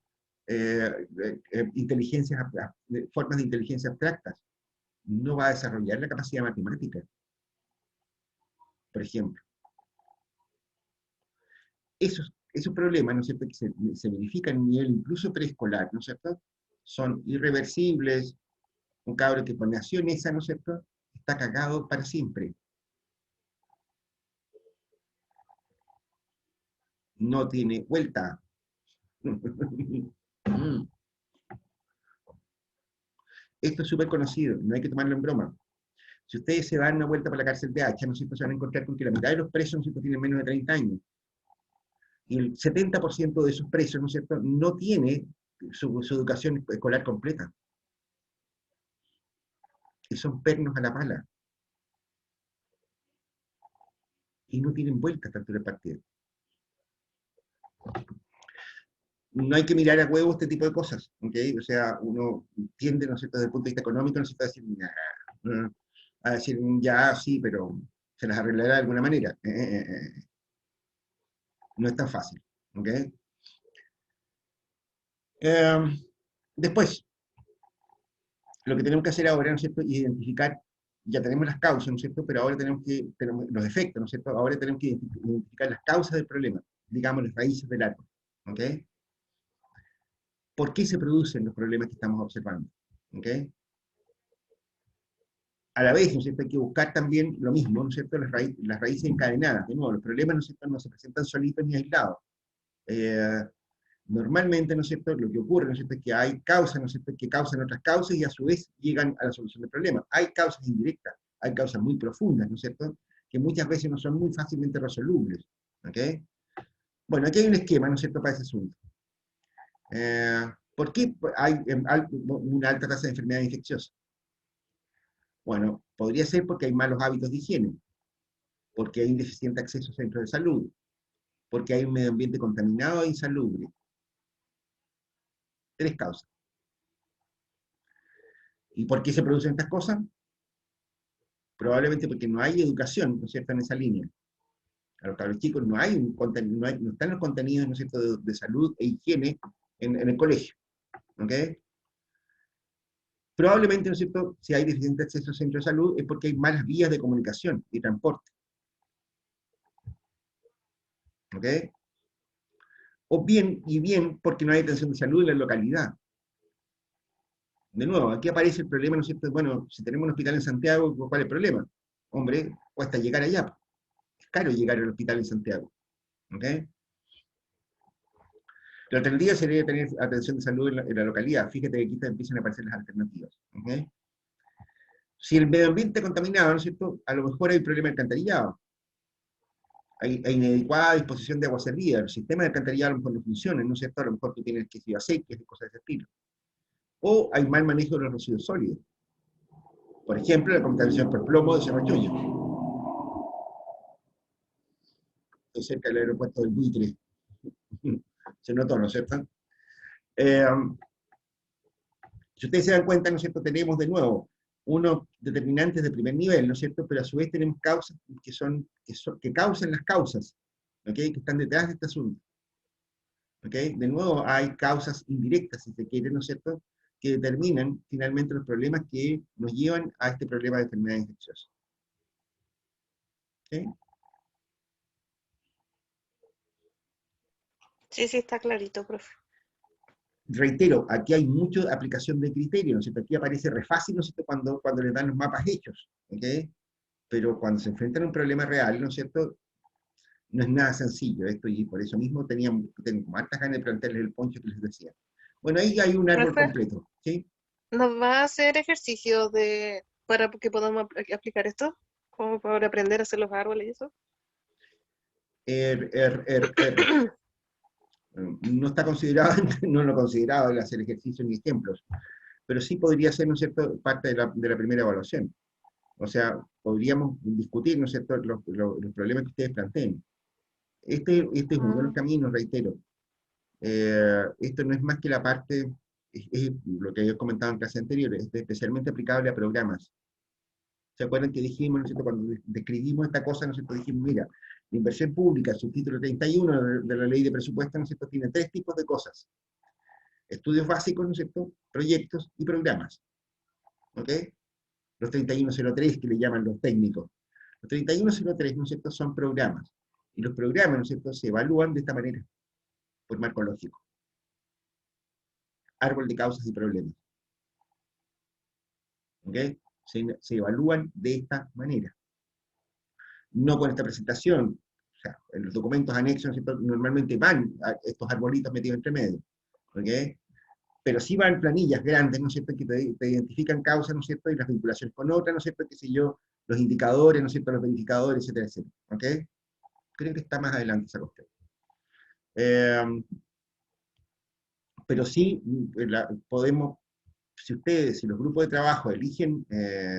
formas de inteligencia abstractas. No va a desarrollar la capacidad matemática, por ejemplo. Esos problemas, ¿no es cierto?, que se verifican a un nivel incluso preescolar, ¿no es cierto?, son irreversibles. Un cabro que nació en esa, ¿no es cierto?, está cagado para siempre. No tiene vuelta. Esto es súper conocido, no hay que tomarlo en broma. Si ustedes se dan una vuelta por la cárcel de Hacha, ¿no es cierto?, se van a encontrar con que la mitad de los presos, ¿no es cierto?, tienen menos de 30 años. Y el 70% de esos presos, ¿no es cierto?, no tiene su educación escolar completa. Y son pernos a la pala. Y no tienen vuelta a esta altura del partido. No hay que mirar a huevo este tipo de cosas, ¿ok? O sea, uno tiende, ¿no es cierto?, desde el punto de vista económico, ¿no es cierto?, a decir, ya, sí, pero se las arreglará de alguna manera. No es tan fácil, ¿ok? Después, lo que tenemos que hacer ahora, ¿no es cierto?, identificar, ya tenemos las causas, ¿no es cierto?, pero ahora tenemos los efectos, ¿no es cierto?, ahora tenemos que identificar las causas del problema, digamos, las raíces del árbol, ¿ok? ¿Por qué se producen los problemas que estamos observando? ¿Ok? A la vez, ¿no es cierto?, hay que buscar también lo mismo, ¿no es cierto?, las raíces encadenadas. De nuevo, los problemas, ¿no es cierto?, no se presentan solitos ni aislados. Normalmente, ¿no es cierto?, lo que ocurre, ¿no es cierto?, es que hay causas, ¿no es cierto?, que causan otras causas y a su vez llegan a la solución del problema. Hay causas indirectas, hay causas muy profundas, ¿no es cierto?, que muchas veces no son muy fácilmente resolubles. ¿Ok? Bueno, aquí hay un esquema, ¿no es cierto?, para ese asunto. ¿Por qué hay una alta tasa de enfermedad infecciosa? Bueno, podría ser porque hay malos hábitos de higiene, porque hay un deficiente acceso a centros de salud, porque hay un medio ambiente contaminado e insalubre. 3 causas. ¿Y por qué se producen estas cosas? Probablemente porque no hay educación, ¿no es cierto?, en esa línea. A los cabros chicos no hay un contenido, no están los contenidos, ¿no es cierto?, de salud e higiene en el colegio. ¿Ok? Probablemente, ¿no es cierto?, si hay deficiente acceso al centro de salud es porque hay malas vías de comunicación y transporte. ¿Ok? O bien, y bien, porque no hay atención de salud en la localidad. De nuevo, aquí aparece el problema, ¿no es cierto? Bueno, si tenemos un hospital en Santiago, ¿cuál es el problema? Hombre, cuesta llegar allá. Es caro llegar al hospital en Santiago. ¿Ok? La alternativa sería tener atención de salud en la localidad. Fíjate que aquí empiezan a aparecer las alternativas. ¿Ok? Si el medio ambiente está contaminado, ¿no es cierto?, a lo mejor hay un problema de alcantarillado. Hay inadecuada disposición de agua servida. El sistema de alcantarillado a lo mejor no funciona, ¿no es cierto? A lo mejor tú tienes que ir aceites y cosas de ese estilo. O hay mal manejo de los residuos sólidos. Por ejemplo, la contaminación por plomo de Cerro Chuyo. Estoy cerca del aeropuerto del Buitre. Se notó, ¿no es cierto? Eh, si ustedes se dan cuenta, ¿no es cierto?, tenemos de nuevo unos determinantes de primer nivel, ¿no es cierto?, pero a su vez tenemos causas que causan las causas, ¿ok?, que están detrás de este asunto. ¿Ok? De nuevo, hay causas indirectas, si se quiere, ¿no es cierto?, que determinan finalmente los problemas que nos llevan a este problema de enfermedades infecciosas. ¿Ok? Sí, sí, está clarito, profe. Reitero, aquí hay mucha aplicación de criterios, ¿no es cierto? Aquí aparece re fácil, ¿no es cierto?, cuando les dan los mapas hechos, ¿ok? Pero cuando se enfrentan a un problema real, ¿no es cierto?, no es nada sencillo esto, y por eso mismo tengo como hartas ganas de plantearles el poncho que les decía. Bueno, ahí hay un árbol Profe, completo, ¿sí? ¿nos va a hacer ejercicios para que podamos aplicar esto? Como para aprender a hacer los árboles y eso. Er, er, er, er. No está considerado, no lo considerado el hacer ejercicios ni ejemplos, pero sí podría ser, ¿no es cierto?, parte de la primera evaluación. O sea, podríamos discutir, ¿no es cierto?, los problemas que ustedes planteen. Este es uno de los caminos, reitero. Esto no es más que la parte, es lo que yo comentado en clases anteriores, es especialmente aplicable a programas. ¿Se acuerdan que dijimos, ¿no es cierto?, cuando describimos esta cosa, ¿no es cierto?, dijimos, mira, la inversión pública, subtítulo 31 de la ley de presupuesto, ¿no es cierto?, tiene tres tipos de cosas: estudios básicos, ¿no es cierto?, proyectos y programas. ¿Ok? Los 3103 que le llaman los técnicos. Los 3103, ¿no es cierto?, son programas. Y los programas, ¿no es cierto?, se evalúan de esta manera, por marco lógico. Árbol de causas y problemas. ¿Ok? Se evalúan de esta manera. No con esta presentación. O sea, en los documentos anexos, ¿no es cierto?, normalmente van a estos arbolitos metidos entre medio. ¿Ok? Pero sí van planillas grandes, ¿no es cierto?, que te identifican causas, ¿no es cierto?, y las vinculaciones con otras, ¿no es cierto?, qué sé yo, los indicadores, ¿no es cierto?, los verificadores, etcétera, etcétera. ¿Ok? Creo que está más adelante esa cuestión. Pero sí podemos, si los grupos de trabajo eligen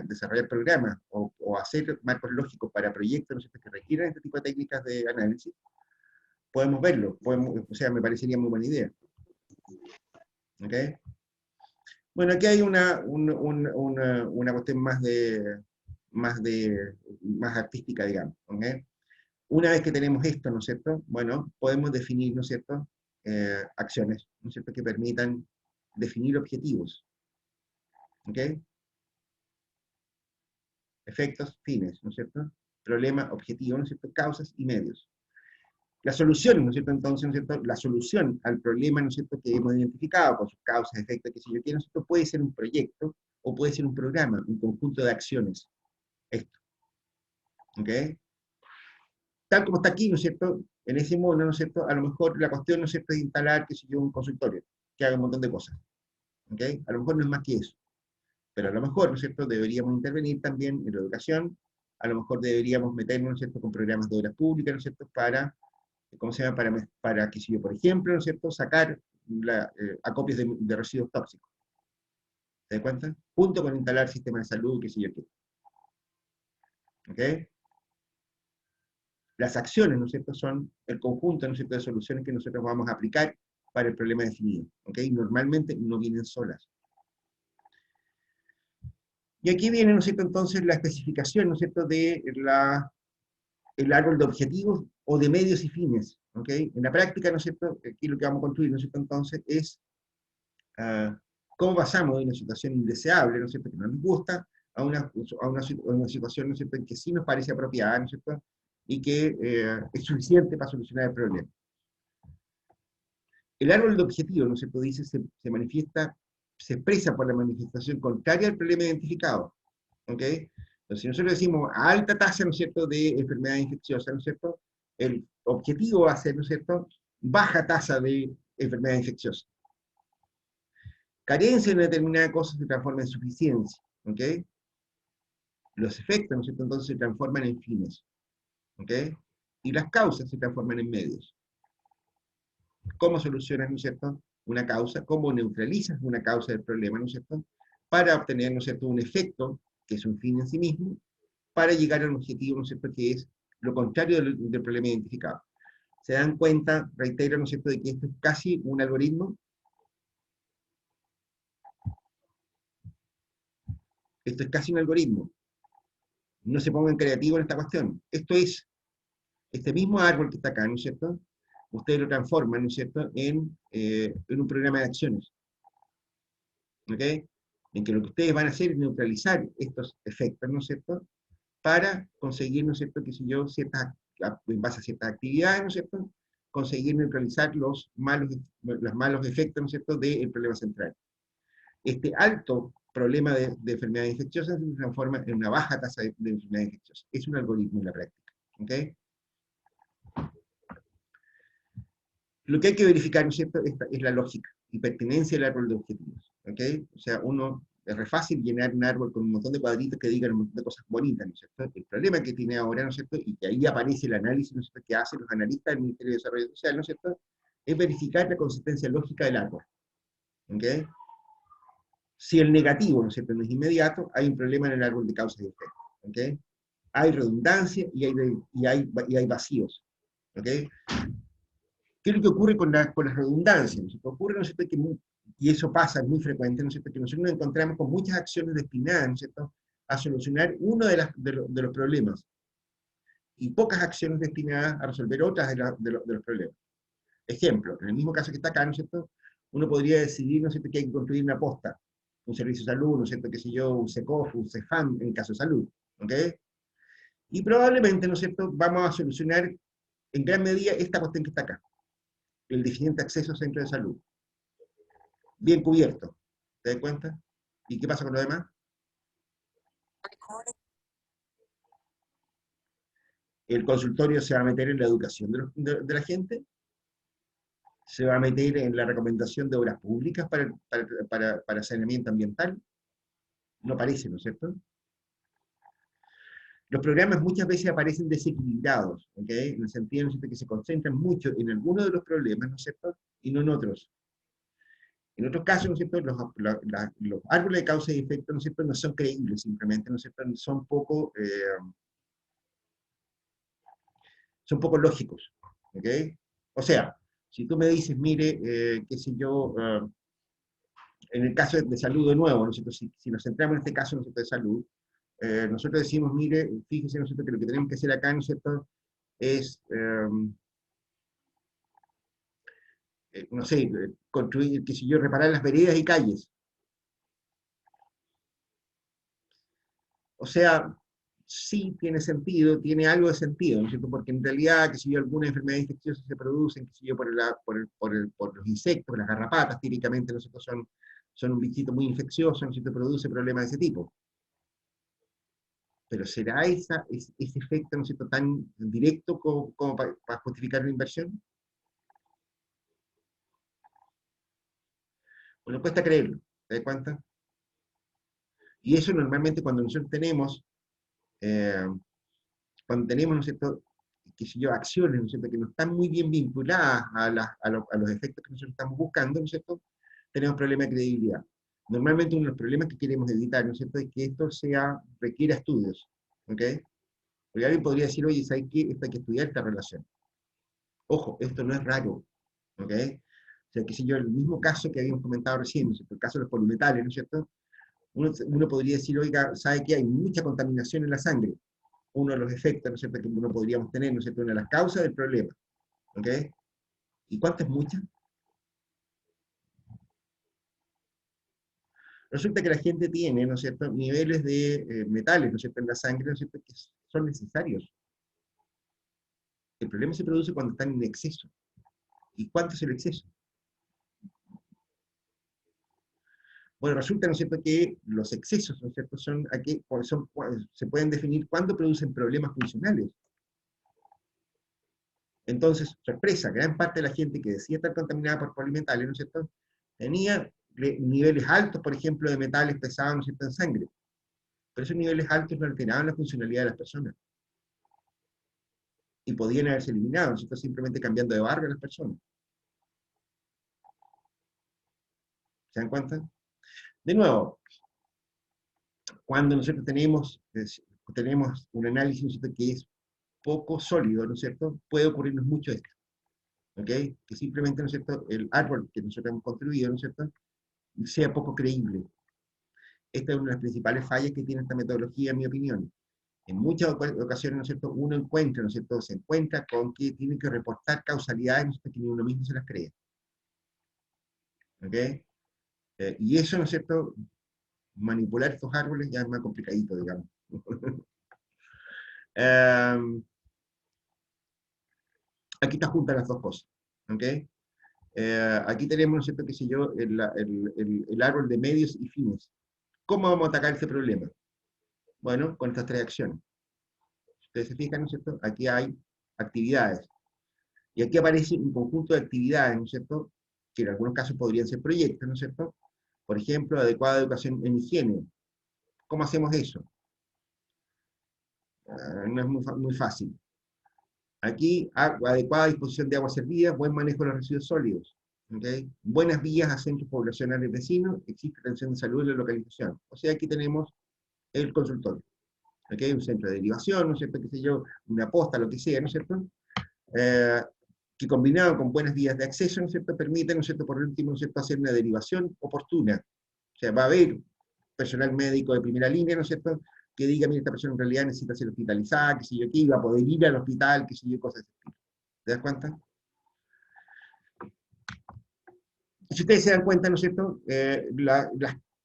desarrollar programas o hacer marcos lógicos para proyectos, ¿no es cierto?, que requieran este tipo de técnicas de análisis, podemos verlo, o sea, me parecería muy buena idea. ¿Ok? Bueno, aquí hay una cuestión más artística, digamos. ¿Ok? Una vez que tenemos esto, ¿no es cierto?, bueno, podemos definir, ¿no es cierto?, acciones, ¿no es cierto?, que permitan definir objetivos. ¿Ok? Efectos, fines, ¿no es cierto? Problema, objetivo, ¿no es cierto?, causas y medios. Las soluciones, ¿no es cierto?, entonces, ¿no es cierto?, la solución al problema, ¿no es cierto?, que hemos identificado con sus causas, efectos, qué sé yo qué, ¿no es cierto?, puede ser un proyecto o puede ser un programa, un conjunto de acciones. Esto. ¿Ok? Tal como está aquí, ¿no es cierto?, en ese mono, ¿no es cierto?, a lo mejor la cuestión, ¿no es cierto?, es instalar, qué sé yo, un consultorio, que haga un montón de cosas. ¿Ok? A lo mejor no es más que eso. Pero a lo mejor, ¿no es cierto?, deberíamos intervenir también en la educación, a lo mejor deberíamos meternos, ¿no es cierto?, con programas de obras públicas, ¿no es cierto?, ¿cómo se llama?, para que si yo, por ejemplo, ¿no es cierto?, sacar acopios de residuos tóxicos. ¿Se dan cuenta? Junto con instalar sistemas de salud, qué sé yo qué. ¿Ok? Las acciones, ¿no es cierto?, son el conjunto, ¿no es cierto?, de soluciones que nosotros vamos a aplicar para el problema definido. ¿Ok? Normalmente no vienen solas. Y aquí viene, ¿no es cierto?, entonces la especificación, ¿no es cierto?, de la el árbol de objetivos o de medios y fines, ¿ok? En la práctica, ¿no es cierto?, aquí lo que vamos a construir, ¿no es cierto?, entonces, es cómo pasamos de una situación indeseable, ¿no es cierto?, que no nos gusta, a una situación, ¿no es cierto?, en que sí nos parece apropiada, ¿no es cierto?, y que es suficiente para solucionar el problema. El árbol de objetivo, ¿no es cierto?, dice, se manifiesta, se expresa por la manifestación contraria al problema identificado, ¿ok? Entonces, si nosotros decimos alta tasa, ¿no es cierto?, de enfermedad infecciosa, ¿no es cierto?, el objetivo va a ser, ¿no es cierto?, baja tasa de enfermedad infecciosa. Carencia en una determinada cosa se transforma en suficiencia, ¿ok? Los efectos, ¿no es cierto?, entonces se transforman en fines, ¿ok? Y las causas se transforman en medios. ¿Cómo solucionas, ¿no es cierto?, una causa? ¿Cómo neutralizas una causa del problema, ¿no es cierto?, para obtener, ¿no es cierto?, un efecto, que es un fin en sí mismo, para llegar a un objetivo, ¿no es cierto?, que es lo contrario del problema identificado. ¿Se dan cuenta, reitero, ¿no es cierto?, de que esto es casi un algoritmo? Esto es casi un algoritmo. No se pongan creativos en esta cuestión. Esto es, este mismo árbol que está acá, ¿no es cierto?, ustedes lo transforman, ¿no es cierto?, en un programa de acciones. ¿Ok? En que lo que ustedes van a hacer es neutralizar estos efectos, ¿no es cierto?, para conseguir, ¿no es cierto?, que si yo, en base a ciertas actividades, ¿no es cierto?, conseguir neutralizar los malos efectos, ¿no es cierto?, del problema central. Este alto problema de enfermedades infecciosas se transforma en una baja tasa de enfermedades infecciosas. Es un algoritmo en la práctica. ¿Ok? Lo que hay que verificar, ¿no es cierto?, es la lógica y pertinencia del árbol de objetivos. ¿Ok? O sea, es re fácil llenar un árbol con un montón de cuadritos que digan un montón de cosas bonitas, ¿no es cierto? El problema que tiene ahora, ¿no es cierto?, y que ahí aparece el análisis, ¿no es cierto?, que hacen los analistas del Ministerio de Desarrollo Social, ¿no es cierto?, es verificar la consistencia lógica del árbol. ¿Ok? Si el negativo, ¿no es cierto?, no es inmediato, hay un problema en el árbol de causas y efectos. ¿Ok? Hay redundancia y hay vacíos. ¿Ok? ¿Qué es lo que ocurre con las redundancias? ¿No es cierto? Ocurre, ¿no es cierto?, y eso pasa, es muy frecuente, ¿no es cierto?, que nosotros nos encontramos con muchas acciones destinadas, ¿no es cierto?, a solucionar uno de los problemas, y pocas acciones destinadas a resolver otras de los problemas. Ejemplo, en el mismo caso que está acá, ¿no es cierto?, uno podría decidir, ¿no es cierto?, que hay que construir una posta, un servicio de salud, ¿no es cierto?, qué sé yo, un SECOF, un CEFAM, en el caso de salud, ¿ok? Y probablemente, ¿no es cierto?, vamos a solucionar en gran medida esta cuestión que está acá, el deficiente acceso a centros de salud. Bien cubierto, ¿te das cuenta? ¿Y qué pasa con lo demás? El consultorio se va a meter en la educación de la gente, se va a meter en la recomendación de obras públicas para saneamiento ambiental. No parece, ¿no es cierto? Los programas muchas veces aparecen desequilibrados, ¿ok? En el sentido, ¿no es cierto?, que se concentran mucho en algunos de los problemas, ¿no es cierto?, y no en otros. En otros casos, ¿no es cierto?, los árboles de causa y efecto, ¿no es cierto?, no son creíbles simplemente, ¿no es cierto?, son poco lógicos, ¿ok? O sea, si tú me dices, mire, qué sé yo, en el caso de salud de nuevo, ¿no es cierto?, si nos centramos en este caso, ¿no es cierto?, de salud, nosotros decimos, mire, fíjese, ¿no es cierto?, que lo que tenemos que hacer acá, ¿no es cierto?, es, no sé, construir, qué sé yo, reparar las veredas y calles. O sea, sí tiene sentido, tiene algo de sentido, ¿no es cierto? Porque en realidad, qué sé yo, algunas enfermedades infecciosas se producen, qué sé yo, por los insectos, las garrapatas, típicamente, ¿no es cierto?, son un bichito muy infeccioso, ¿no es cierto?, produce problemas de ese tipo. Pero ¿será ese efecto, ¿no es cierto?, tan directo como para justificar la inversión? Bueno, cuesta creerlo, ¿te das cuenta? Y eso normalmente cuando nosotros tenemos, eh, ¿no es cierto?, qué sé yo, acciones, ¿no es cierto?, que no están muy bien vinculadas a los efectos que nosotros estamos buscando, ¿no es cierto?, tenemos problemas de credibilidad. Normalmente uno de los problemas que queremos evitar, ¿no es cierto?, es que esto requiera estudios, ¿ok? Porque alguien podría decir, oye, ¿sabes qué? Esto hay que estudiar esta relación. Ojo, esto no es raro, ¿ok? O sea, qué sé yo, el mismo caso que habíamos comentado recién, ¿no es cierto?, el caso de los polimetales, ¿no es cierto? Uno podría decir, oiga, ¿sabe qué? Hay mucha contaminación en la sangre. uno de los efectos, ¿no es cierto?, que uno podríamos tener, ¿no es cierto?, una de las causas del problema. ¿Ok? ¿Y cuánto es mucha? Resulta que la gente tiene, ¿no es cierto?, niveles de metales, ¿no es cierto?, en la sangre, ¿no es cierto?, que son necesarios. El problema se produce cuando están en exceso. ¿Y cuánto es el exceso? Bueno, resulta, ¿no es cierto?, que los excesos, ¿no es cierto?, se pueden definir cuando producen problemas funcionales. Entonces, sorpresa, gran parte de la gente que decía estar contaminada por polimetales, ¿no es cierto?, tenía niveles altos, por ejemplo, de metales pesados, ¿no es cierto?, en sangre. Pero esos niveles altos no alteraban la funcionalidad de las personas. Y podían haberse eliminado, ¿no es cierto?, simplemente cambiando de barrio a las personas. ¿Se dan cuenta? De nuevo, cuando nosotros tenemos un análisis, ¿no es cierto?, que es poco sólido, ¿no es cierto?, puede ocurrirnos mucho esto. ¿Ok? Que simplemente, ¿no es cierto?, el árbol que nosotros hemos construido, ¿no es cierto?, sea poco creíble. Esta es una de las principales fallas que tiene esta metodología, en mi opinión. En muchas ocasiones, ¿no es cierto?, uno encuentra, ¿no es cierto?, se encuentra con que tiene que reportar causalidades, ¿no es cierto?, que ni uno mismo se las cree. ¿Ok? Y eso, ¿no es cierto?, manipular estos árboles ya es más complicadito, digamos. Aquí está juntas las dos cosas. ¿Ok? Aquí tenemos, ¿no es cierto?, qué sé yo, el árbol de medios y fines. ¿Cómo vamos a atacar este problema? Bueno, con estas tres acciones. Ustedes se fijan, ¿no es cierto? Aquí hay actividades. Y aquí aparece un conjunto de actividades, ¿no es cierto?, que en algunos casos podrían ser proyectos, ¿no es cierto? Por ejemplo, adecuada educación en higiene. ¿Cómo hacemos eso? No es muy fácil. Aquí, adecuada disposición de agua servida, buen manejo de los residuos sólidos. ¿Okay? Buenas vías a centros poblacionales vecinos, existe atención de salud en la localización. O sea, aquí tenemos el consultorio. ¿Okay? Un centro de derivación, ¿no es cierto? Qué sé yo, una posta, lo que sea, ¿no es cierto? Que combinado con buenas vías de acceso, ¿no es cierto?, permiten, ¿no es cierto?, por último, ¿no es cierto?, hacer una derivación oportuna. O sea, va a haber personal médico de primera línea, ¿no es cierto?, que diga, mira, esta persona en realidad necesita ser hospitalizada, que sé yo qué, va a poder ir al hospital, que sé yo, cosas así. ¿Te das cuenta? Y si ustedes se dan cuenta, ¿no es cierto?,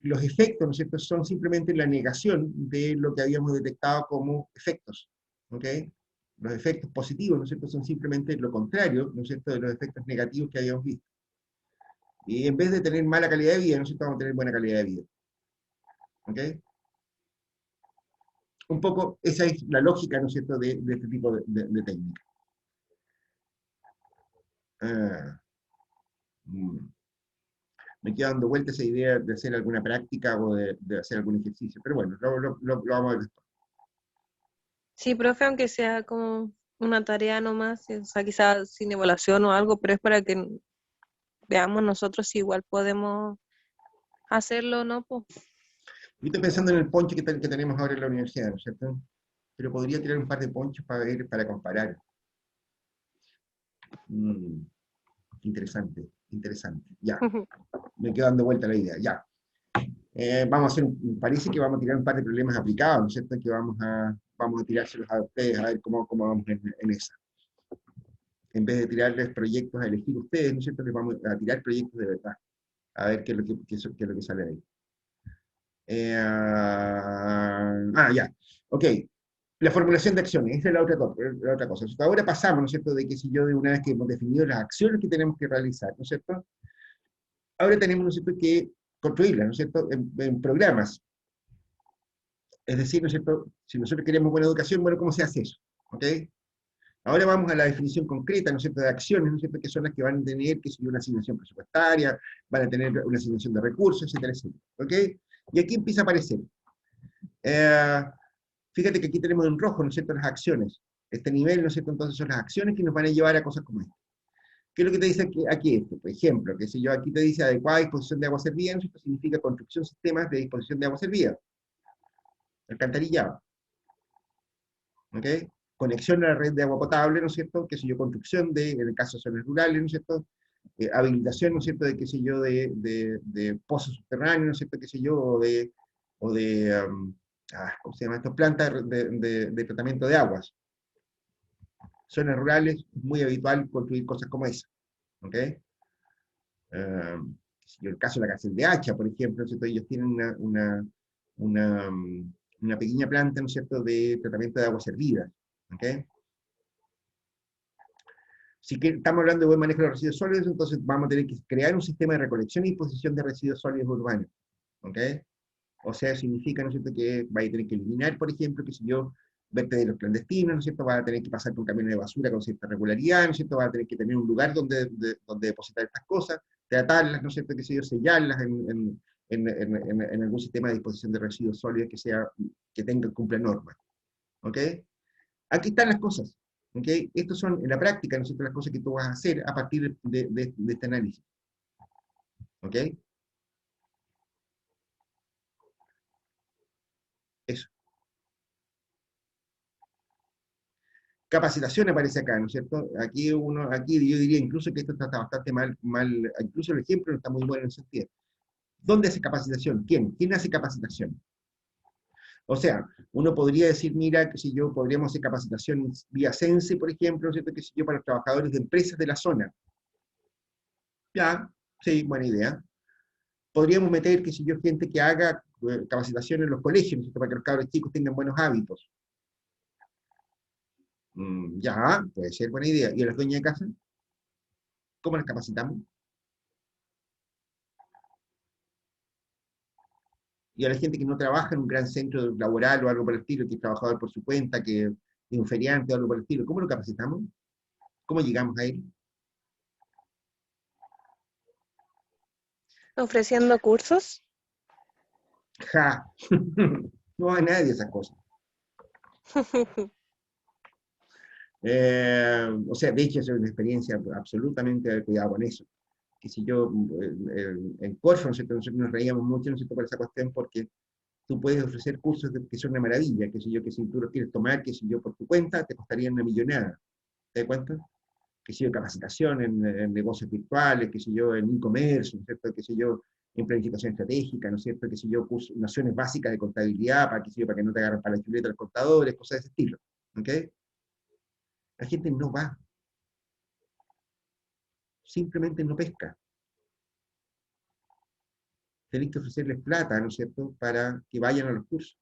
los efectos, ¿no es cierto?, son simplemente la negación de lo que habíamos detectado como efectos. ¿Ok? Los efectos positivos, ¿no es cierto?, son simplemente lo contrario, ¿no es cierto?, de los efectos negativos que habíamos visto. Y en vez de tener mala calidad de vida, ¿no es cierto?, vamos a tener buena calidad de vida. ¿Ok? Un poco esa es la lógica, ¿no es cierto?, de este tipo de técnica. Me queda dando vuelta esa idea de hacer alguna práctica o de hacer algún ejercicio, pero bueno, lo vamos a ver después. Sí, profe, aunque sea como una tarea nomás, o sea, quizás sin evaluación o algo, pero es para que veamos nosotros si igual podemos hacerlo, ¿no? Pues, Yo estoy pensando en el ponche que tenemos ahora en la universidad, ¿no es cierto? Pero podría tirar un par de ponches para ver, para comparar. Interesante, interesante. Ya, me quedo dando vuelta la idea, ya. Vamos a hacer, parece que vamos a tirar un par de problemas aplicados, ¿no es cierto? Que vamos a tirárselos a ustedes, a ver cómo vamos en esa. En vez de tirarles proyectos a elegir ustedes, ¿no es cierto? Les vamos a tirar proyectos de verdad, a ver qué es lo que sale de ahí. Ya, ok. La formulación de acciones, esa es la otra cosa. Ahora pasamos, ¿no es cierto?, de que si yo de una vez que hemos definido las acciones que tenemos que realizar, ¿no es cierto?, ahora tenemos, ¿no es cierto?, que construirlas, ¿no es cierto?, en programas. Es decir, ¿no es cierto?, si nosotros queremos buena educación, bueno, ¿cómo se hace eso? ¿Ok? Ahora vamos a la definición concreta, ¿no es cierto?, de acciones, ¿no es cierto?, que son las que van a tener, que si una asignación presupuestaria, van a tener una asignación de recursos, etcétera, etcétera. ¿Ok? Y aquí empieza a aparecer. Fíjate que aquí tenemos en rojo, ¿no es cierto?, las acciones. Este nivel, ¿no es cierto?, entonces son las acciones que nos van a llevar a cosas como esta. ¿Qué es lo que te dice aquí esto? Por ejemplo, que si yo aquí te dice adecuada disposición de agua servida, ¿no es cierto?, significa construcción de sistemas de disposición de agua servida. Alcantarillado. ¿Ok? Conexión a la red de agua potable, ¿no es cierto?, que si yo construcción en el caso de zonas rurales, ¿no es cierto?, habilitación, ¿no es cierto?, de qué sé yo, de pozos subterráneos, ¿no es cierto?, qué sé yo, o de ¿cómo se llama esto? Plantas de tratamiento de aguas. Zonas rurales, es muy habitual construir cosas como esa. ¿Ok? El caso de la cárcel de Hacha, por ejemplo, ¿cierto? Ellos tienen una pequeña planta, ¿no es cierto?, de tratamiento de aguas hervidas. ¿Ok? Si que estamos hablando de buen manejo de los residuos sólidos, entonces vamos a tener que crear un sistema de recolección y disposición de residuos sólidos urbanos. ¿Ok? O sea, significa, ¿no es cierto?, que va a tener que eliminar, por ejemplo, que si yo, vertederos clandestinos, ¿no es cierto?, va a tener que pasar por camiones de basura con cierta regularidad, ¿no es cierto?, va a tener que tener un lugar donde depositar estas cosas, tratarlas, ¿no es cierto?, que si yo, sellarlas en algún sistema de disposición de residuos sólidos que cumpla normas. ¿Ok? Aquí están las cosas. ¿Ok? Estos son, en la práctica, ¿no es cierto?, las cosas que tú vas a hacer a partir de este análisis. ¿Ok? Eso. Capacitación aparece acá, ¿no es cierto? Aquí yo diría incluso que esto está bastante mal, incluso el ejemplo no está muy bueno en ese sentido. ¿Dónde hace capacitación? ¿Quién? ¿Quién hace capacitación? O sea, uno podría decir, mira, que si yo podríamos hacer capacitación vía Sense, por ejemplo, ¿no es cierto? Que si yo para los trabajadores de empresas de la zona. Ya, sí, buena idea. Podríamos meter, que si yo, gente que haga capacitación en los colegios, ¿no es cierto?, para que los cabros chicos tengan buenos hábitos. Ya, puede ser buena idea. ¿Y a las dueñas de casa? ¿Cómo las capacitamos? Y a la gente que no trabaja en un gran centro laboral o algo por el estilo, que es trabajador por su cuenta, que es un feriante o algo por el estilo, ¿cómo lo capacitamos? ¿Cómo llegamos a él? Ofreciendo cursos. ¡Ja! No hay nadie esas cosas. O sea, de hecho, es una experiencia absolutamente de cuidado con eso. Que si yo, en Corfo, nosotros nos reíamos mucho, ¿no es cierto?, por esa cuestión, porque tú puedes ofrecer cursos que son una maravilla, que si yo, que si tú los quieres tomar, que si yo por tu cuenta, te costaría una millonada. ¿Te das cuenta? Que si yo, capacitación en negocios virtuales, que si yo, en e-commerce, ¿no es cierto?, que si yo, en planificación estratégica, ¿no es cierto?, que si yo, curso, nociones básicas de contabilidad, para que, si yo, para que no te agarren para la chuleta los contadores, cosas de ese estilo. ¿Ok? La gente no va, simplemente no pesca. Tenéis que ofrecerles plata, ¿no es cierto?, para que vayan a los cursos.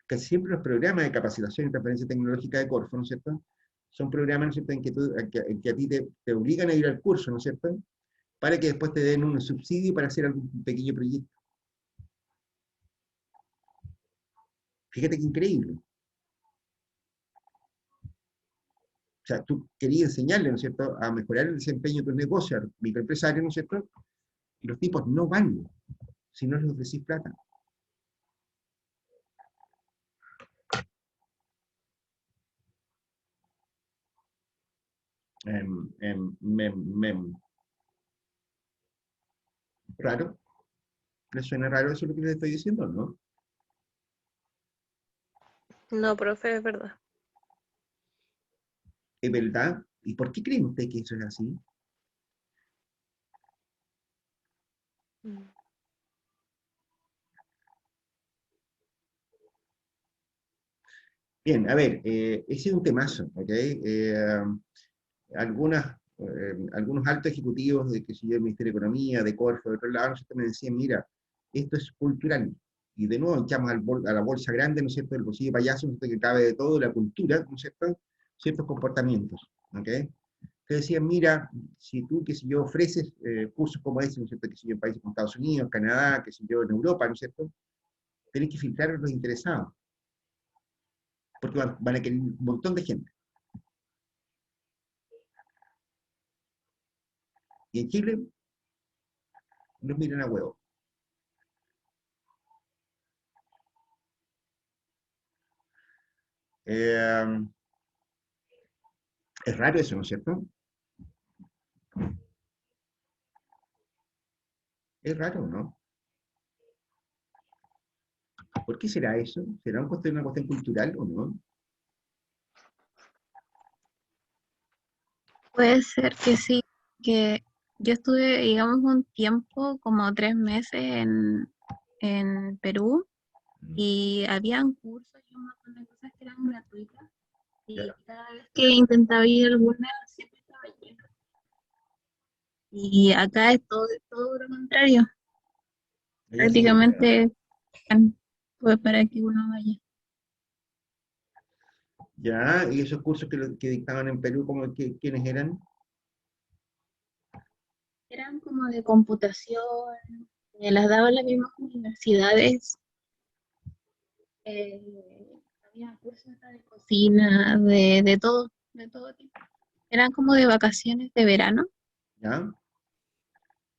Casi siempre los programas de capacitación y transferencia tecnológica de Corfo, ¿no es cierto?, son programas, ¿no es cierto?, en que a ti te obligan a ir al curso, ¿no es cierto?, para que después te den un subsidio para hacer algún pequeño proyecto. Fíjate qué increíble. O sea, tú querías enseñarle, ¿no es cierto?, a mejorar el desempeño de tus negocios, microempresarios, ¿no es cierto?, y los tipos no van si no les ofrecís plata. Raro. ¿Les suena raro eso lo que les estoy diciendo, no? No, profe, es verdad. ¿Es verdad? ¿Y por qué creen ustedes que eso es así? Bien, a ver, ese es un temazo, ¿ok? Algunos altos ejecutivos de, que si yo, del Ministerio de Economía, de Corfo, de otro lado, ¿no es cierto?, me decían, mira, esto es cultural. Y de nuevo echamos a la bolsa grande, ¿no es cierto?, el bolsillo de payaso, ¿no es cierto?, que cabe de todo, la cultura, ¿no es cierto?, ciertos comportamientos, ¿ok? Que decían, mira, si tú, que si yo, ofreces cursos como ese, ¿no es cierto?, que si yo, en países como Estados Unidos, Canadá, que si yo, en Europa, ¿no es cierto?, tenés que filtrar a los interesados, porque van a querer un montón de gente. Y en Chile nos miran a huevo. Eh, es raro eso, ¿no es cierto? Es raro, ¿no? ¿Por qué será eso? ¿Será una cuestión cultural o no? Puede ser que sí, que yo estuve, digamos, un tiempo, como 3 meses en Perú y habían cursos y un montón de cosas que eran gratuitas. Y Ya. cada vez que intentaba ir a alguna, siempre estaba lleno. Y acá es todo lo contrario. Ella sí, Prácticamente pues para que uno vaya. ya, y esos cursos que dictaban en Perú, ¿quiénes eran? Eran como de computación, las daban las mismas universidades. eh, Había cursos hasta de cocina, de todo tipo. Eran como de vacaciones de verano ¿Ya?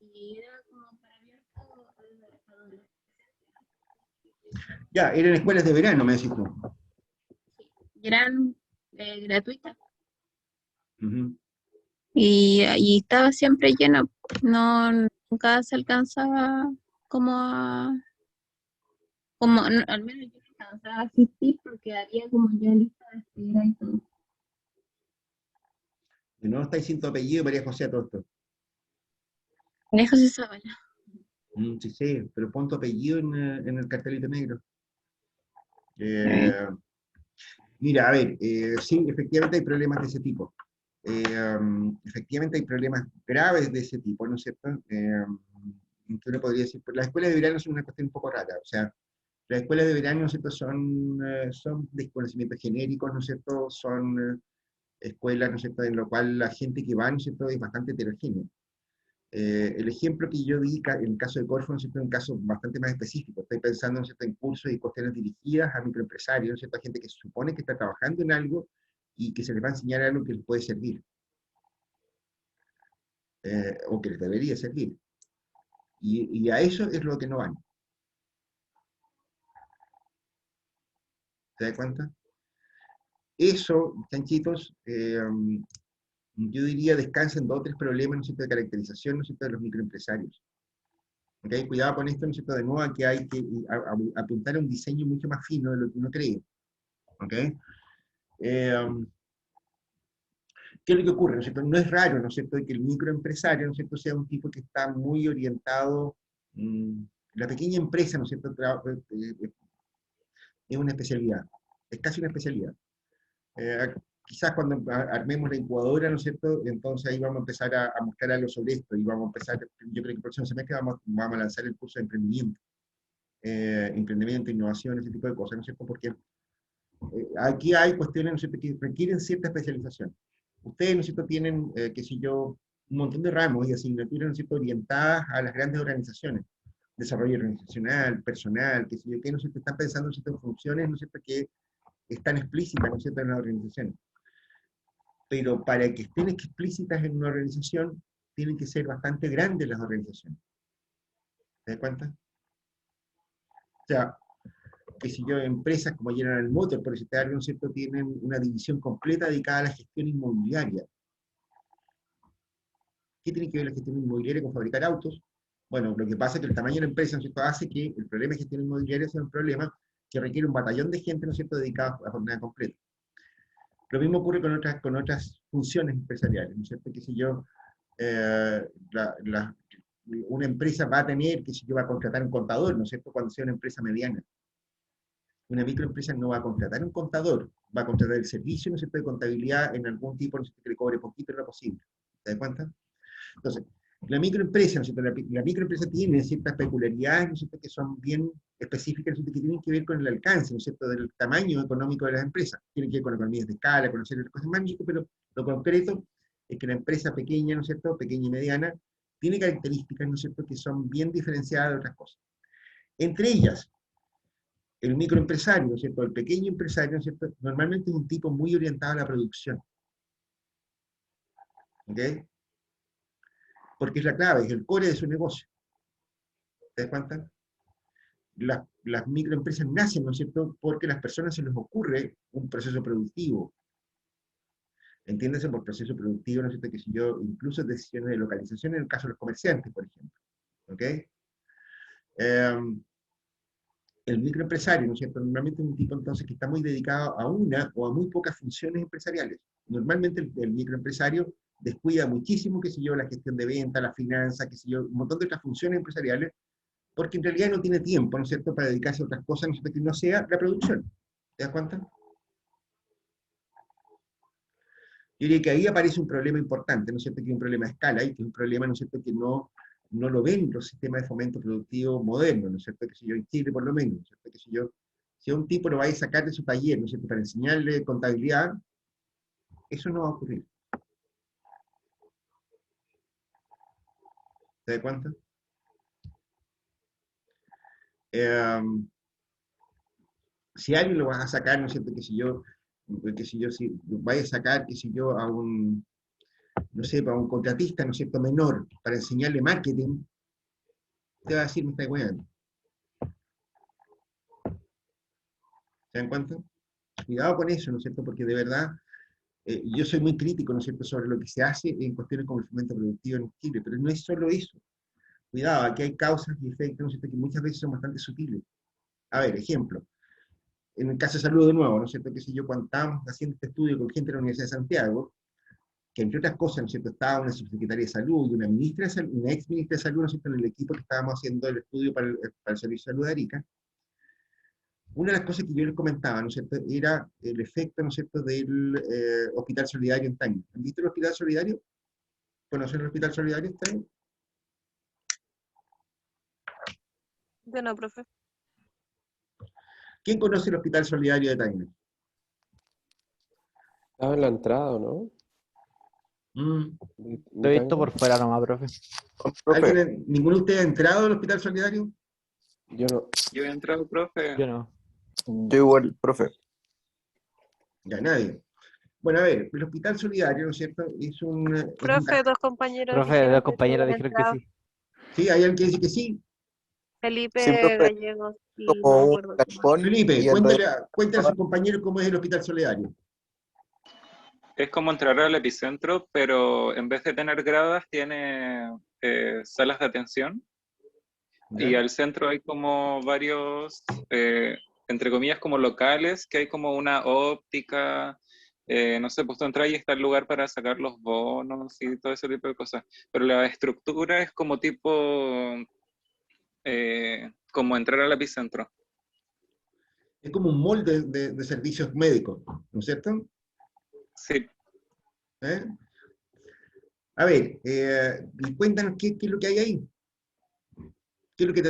y era como para abierto a adolescentes. Ya, eran escuelas de verano, me decís tú. Y eran gratuitas Ujú. y estaba siempre lleno. No, nunca se alcanzaba como a, al menos yo no alcanzaba a asistir porque había como ya lista de espera y todo. De nuevo estáis sin tu apellido, María José, a todo esto. Lejos de Sabana. Sí, sí, pero pon tu apellido en el cartelito negro. A ver. Eh, Mira, a ver, sí, efectivamente hay problemas de ese tipo. Efectivamente hay problemas graves de ese tipo, ¿no es cierto? Que uno podría decir, pero las escuelas de verano son una cuestión un poco rara, o sea, las escuelas de verano, ¿no es cierto?, son de conocimientos genéricos, ¿no es cierto?, son escuelas, ¿no es cierto?, en lo cual la gente que va, ¿no es cierto?, es bastante heterogénea. El ejemplo que yo di en el caso de Corfo, ¿no es cierto?, es un caso bastante más específico. Estoy pensando, ¿no es cierto?, en cursos y cuestiones dirigidas a microempresarios, ¿no es cierto?, a gente que se supone que está trabajando en algo y que se les va a enseñar algo que les puede servir, o que les debería servir. Y a eso es lo que no van. ¿Se da cuenta? Eso, chanchitos, yo diría descansa en dos o tres problemas, ¿no es cierto?, de caracterización, ¿no es cierto?, de los microempresarios. ¿Okay? Cuidado con esto, ¿no es cierto?, de nuevo que hay que apuntar a un diseño mucho más fino de lo que uno cree. ¿Okay? ¿Qué es lo que ocurre? ¿No es cierto? No es raro, ¿no es cierto?, que el microempresario, ¿no es cierto?, sea un tipo que está muy orientado, la pequeña empresa, ¿no es cierto?, es una especialidad, es casi una especialidad. Eh, Quizás cuando armemos la incubadora, ¿no es cierto?, entonces ahí vamos a empezar a mostrar algo sobre esto, y vamos a empezar, yo creo que el próximo semestre vamos a lanzar el curso de emprendimiento, innovación, ese tipo de cosas, ¿no es cierto?, porque aquí hay cuestiones, ¿no es cierto?, que requieren cierta especialización. Ustedes, ¿no es cierto?, tienen, qué sé yo, un montón de ramos y asignaturas, ¿no es cierto?, orientadas a las grandes organizaciones, desarrollo organizacional, personal, qué sé yo, que, ¿no es cierto?, están pensando, ¿no es cierto?, en funciones, ¿no es cierto?, que están explícitas, ¿no es cierto?, en las organizaciones. Pero para que estén explícitas en una organización, tienen que ser bastante grandes las organizaciones. ¿Te das cuenta? O sea, que si yo, empresas como General Motors, por citar algo, ¿no es cierto?, tienen una división completa dedicada a la gestión inmobiliaria. ¿Qué tiene que ver la gestión inmobiliaria con fabricar autos? Bueno, lo que pasa es que el tamaño de la empresa, ¿no es cierto?, hace que el problema de gestión inmobiliaria sea un problema que requiere un batallón de gente, ¿no es cierto?, dedicada a jornada completa. Lo mismo ocurre con otras funciones empresariales, ¿no es cierto?, que si yo, eh, una empresa va a tener, que si yo va a contratar un contador, ¿no es cierto?, cuando sea una empresa mediana. Una microempresa no va a contratar un contador, va a contratar el servicio, ¿no es cierto?, de contabilidad en algún tipo, ¿no es cierto?, que le cobre poquito en lo posible. ¿Te das cuenta? Entonces, la microempresa, ¿no es cierto?, la microempresa tiene ciertas peculiaridades, ¿no es cierto?, que son bien específicas, ¿no es cierto?, que tienen que ver con el alcance, ¿no es cierto?, del tamaño económico de las empresas. Tienen que ver con economías de escala, con hacer cosas más chicas, pero lo concreto es que la empresa pequeña, ¿no es cierto?, pequeña y mediana, tiene características, ¿no es cierto?, que son bien diferenciadas de otras cosas. Entre ellas, el microempresario, ¿no es cierto?, el pequeño empresario, ¿no es cierto?, normalmente es un tipo muy orientado a la producción. ¿Ok? Porque es la clave, es el core de su negocio. ¿Te das cuenta? Las microempresas nacen, ¿no es cierto?, porque a las personas se les ocurre un proceso productivo. Entiéndase por proceso productivo, ¿no es cierto?, que si yo, incluso decisiones de localización en el caso de los comerciantes, por ejemplo. ¿Ok? El microempresario, ¿no es cierto?, normalmente es un tipo entonces que está muy dedicado a una o a muy pocas funciones empresariales. Normalmente el microempresario descuida muchísimo, qué sé yo, la gestión de venta, la finanza, qué sé yo, un montón de otras funciones empresariales, porque en realidad no tiene tiempo, ¿no es cierto?, para dedicarse a otras cosas, ¿no es cierto?, que no sea la producción. ¿Te das cuenta? Yo diría que ahí aparece un problema importante, ¿no es cierto?, que es un problema de escala, y que es un problema, ¿no es cierto?, que no lo ven los sistemas de fomento productivo modernos, ¿no es cierto?, que si yo en Chile por lo menos, ¿no es cierto?, que si a un tipo lo vais a sacar de su taller, ¿no es cierto?, para enseñarle contabilidad, eso no va a ocurrir. ¿Te das cuenta? Si alguien lo vas a sacar, ¿no es cierto?, si vaya a sacar, que si yo, a un, no sé, para un contratista, ¿no es cierto?, menor, para enseñarle marketing, te va a decir, me está weando. ¿Se dan cuenta? Cuidado con eso, ¿no es cierto?, porque de verdad, yo soy muy crítico, ¿no es cierto?, sobre lo que se hace en cuestiones como el fomento productivo en Chile, pero no es solo eso. Cuidado, aquí hay causas y efectos, ¿no es cierto?, que muchas veces son bastante sutiles. A ver, ejemplo, en el caso de salud de nuevo, ¿no es cierto?, que si yo cuando estábamos haciendo este estudio con gente de la Universidad de Santiago, que entre otras cosas, ¿no es cierto?, estaba una subsecretaria de salud y una ministra de salud, una ex ministra de salud, ¿no es cierto?, en el equipo que estábamos haciendo el estudio para el Servicio de Salud de Arica. Una de las cosas que yo les comentaba, ¿no es cierto?, era el efecto, ¿no es cierto?, del Hospital Solidario en Tacna. ¿Han visto el Hospital Solidario? ¿Conocen el Hospital Solidario? ¿Está ahí? Yo no, profe. ¿Quién conoce el Hospital Solidario de Tacna? Estaba en la entrada, ¿o no? Mm. Lo he visto por fuera nomás, profe. Profe, ¿Ninguno de ustedes ha entrado al Hospital Solidario? Yo no. Yo he entrado, profe. Yo no. yo igual, profe. Ya, nadie. Bueno, a ver, el Hospital Solidario, ¿no es cierto?, es un Profe, dos compañeros Profe, dijeron los que se compañeros habían dijeron que entrado. sí. Sí, hay alguien que dice que sí. Sí, Felipe profe, Gallegos y no me como un acuerdo quién más. cajón Felipe, y en realidad cuéntale a sus compañeros cómo es el Hospital Solidario. Es como entrar al epicentro, pero en vez de tener gradas, tiene salas de atención. Y ¿Ya? al centro hay como varios, entre comillas, como locales, que hay como una óptica, no sé, pues tú entras y está el lugar para sacar los bonos y todo ese tipo de cosas. Pero la estructura es como tipo, como entrar al epicentro. Es como un molde de servicios médicos, ¿no es cierto? Sí. ¿Eh? A ver, y cuéntanos qué es lo que hay ahí. ¿Qué es lo que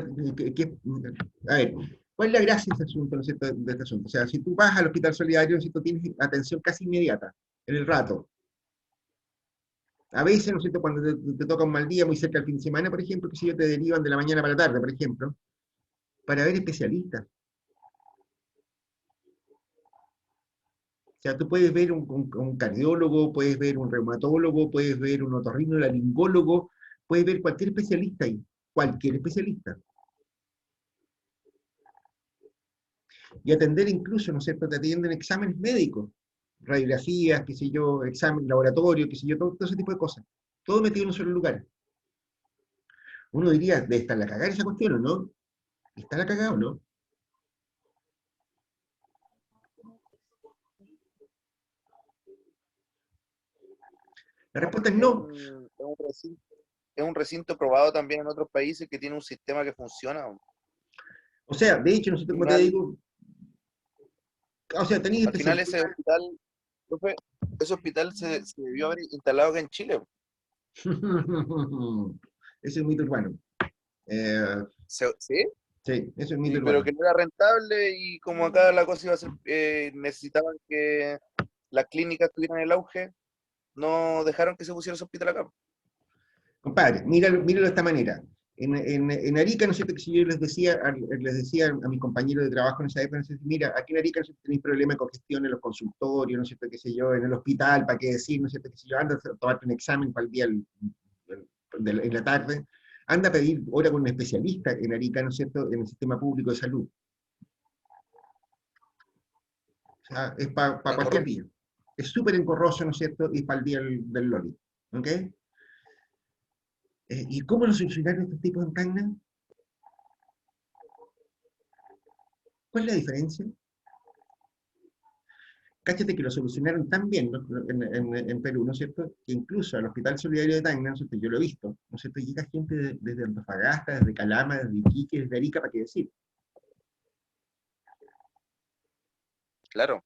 a ver, ¿cuál es la gracia de este asunto, ¿no es cierto?, de este asunto? O sea, si tú vas al Hospital Solidario, ¿no es cierto?, tienes atención casi inmediata, en el rato. A veces, ¿no es cierto?, cuando te toca un mal día, muy cerca del fin de semana, por ejemplo, que si yo te derivan de la mañana para la tarde, por ejemplo, para ver especialistas. O sea, tú puedes ver un cardiólogo, puedes ver un reumatólogo, puedes ver un otorrinolaringólogo, puedes ver cualquier especialista ahí, cualquier especialista. Y atender incluso, ¿no es cierto?, te atienden exámenes médicos, radiografías, qué sé yo, examen laboratorio, qué sé yo, todo ese tipo de cosas. Todo metido en un solo lugar. Uno diría, debe estar la cagada esa cuestión, ¿o no? ¿Está la cagada o no? La no, respuesta es porque no. es un recinto probado también en otros países que tiene un sistema que funciona. O sea, de hecho, no sé Al cómo te final, digo, o sea, tenéis al final especialistas. ese hospital, profe, ese hospital se debió haber instalado acá en Chile. Ese es un mito urbano. ¿Sí? Sí, eso es un mito Pero urbano. que no era rentable y como acá la cosa iba a ser, necesitaban que las clínicas tuvieran el auge, no dejaron que se pusiera ese hospital acá. Compadre, míralo de esta manera. En Arica, ¿no es cierto?, que si yo les decía a mis compañeros de trabajo en esa época, ¿no es cierto?, mira, aquí en Arica, ¿no es cierto?, tenéis problemas de congestión en los consultorios, ¿no es cierto?, qué sé yo, en el hospital, ¿para qué decir?, ¿no es cierto?, que si yo, anda a tomarte un examen para el día en la tarde, anda a pedir hora con un especialista en Arica, ¿no es cierto?, en el sistema público de salud. O sea, es para cualquier día. Es súper engorroso, ¿no es cierto?, y es para el día del Loli. ¿Ok? ¿Y cómo lo solucionaron estos tipos en Tacna? ¿Cuál es la diferencia? Cáchate que lo solucionaron tan bien, ¿no? En Perú, ¿no es cierto? Que incluso al Hospital Solidario de Tacna, ¿no es cierto? Yo lo he visto, ¿no es cierto? Llega gente desde Antofagasta, desde Calama, desde Iquique, desde Arica, ¿para qué decir? Claro,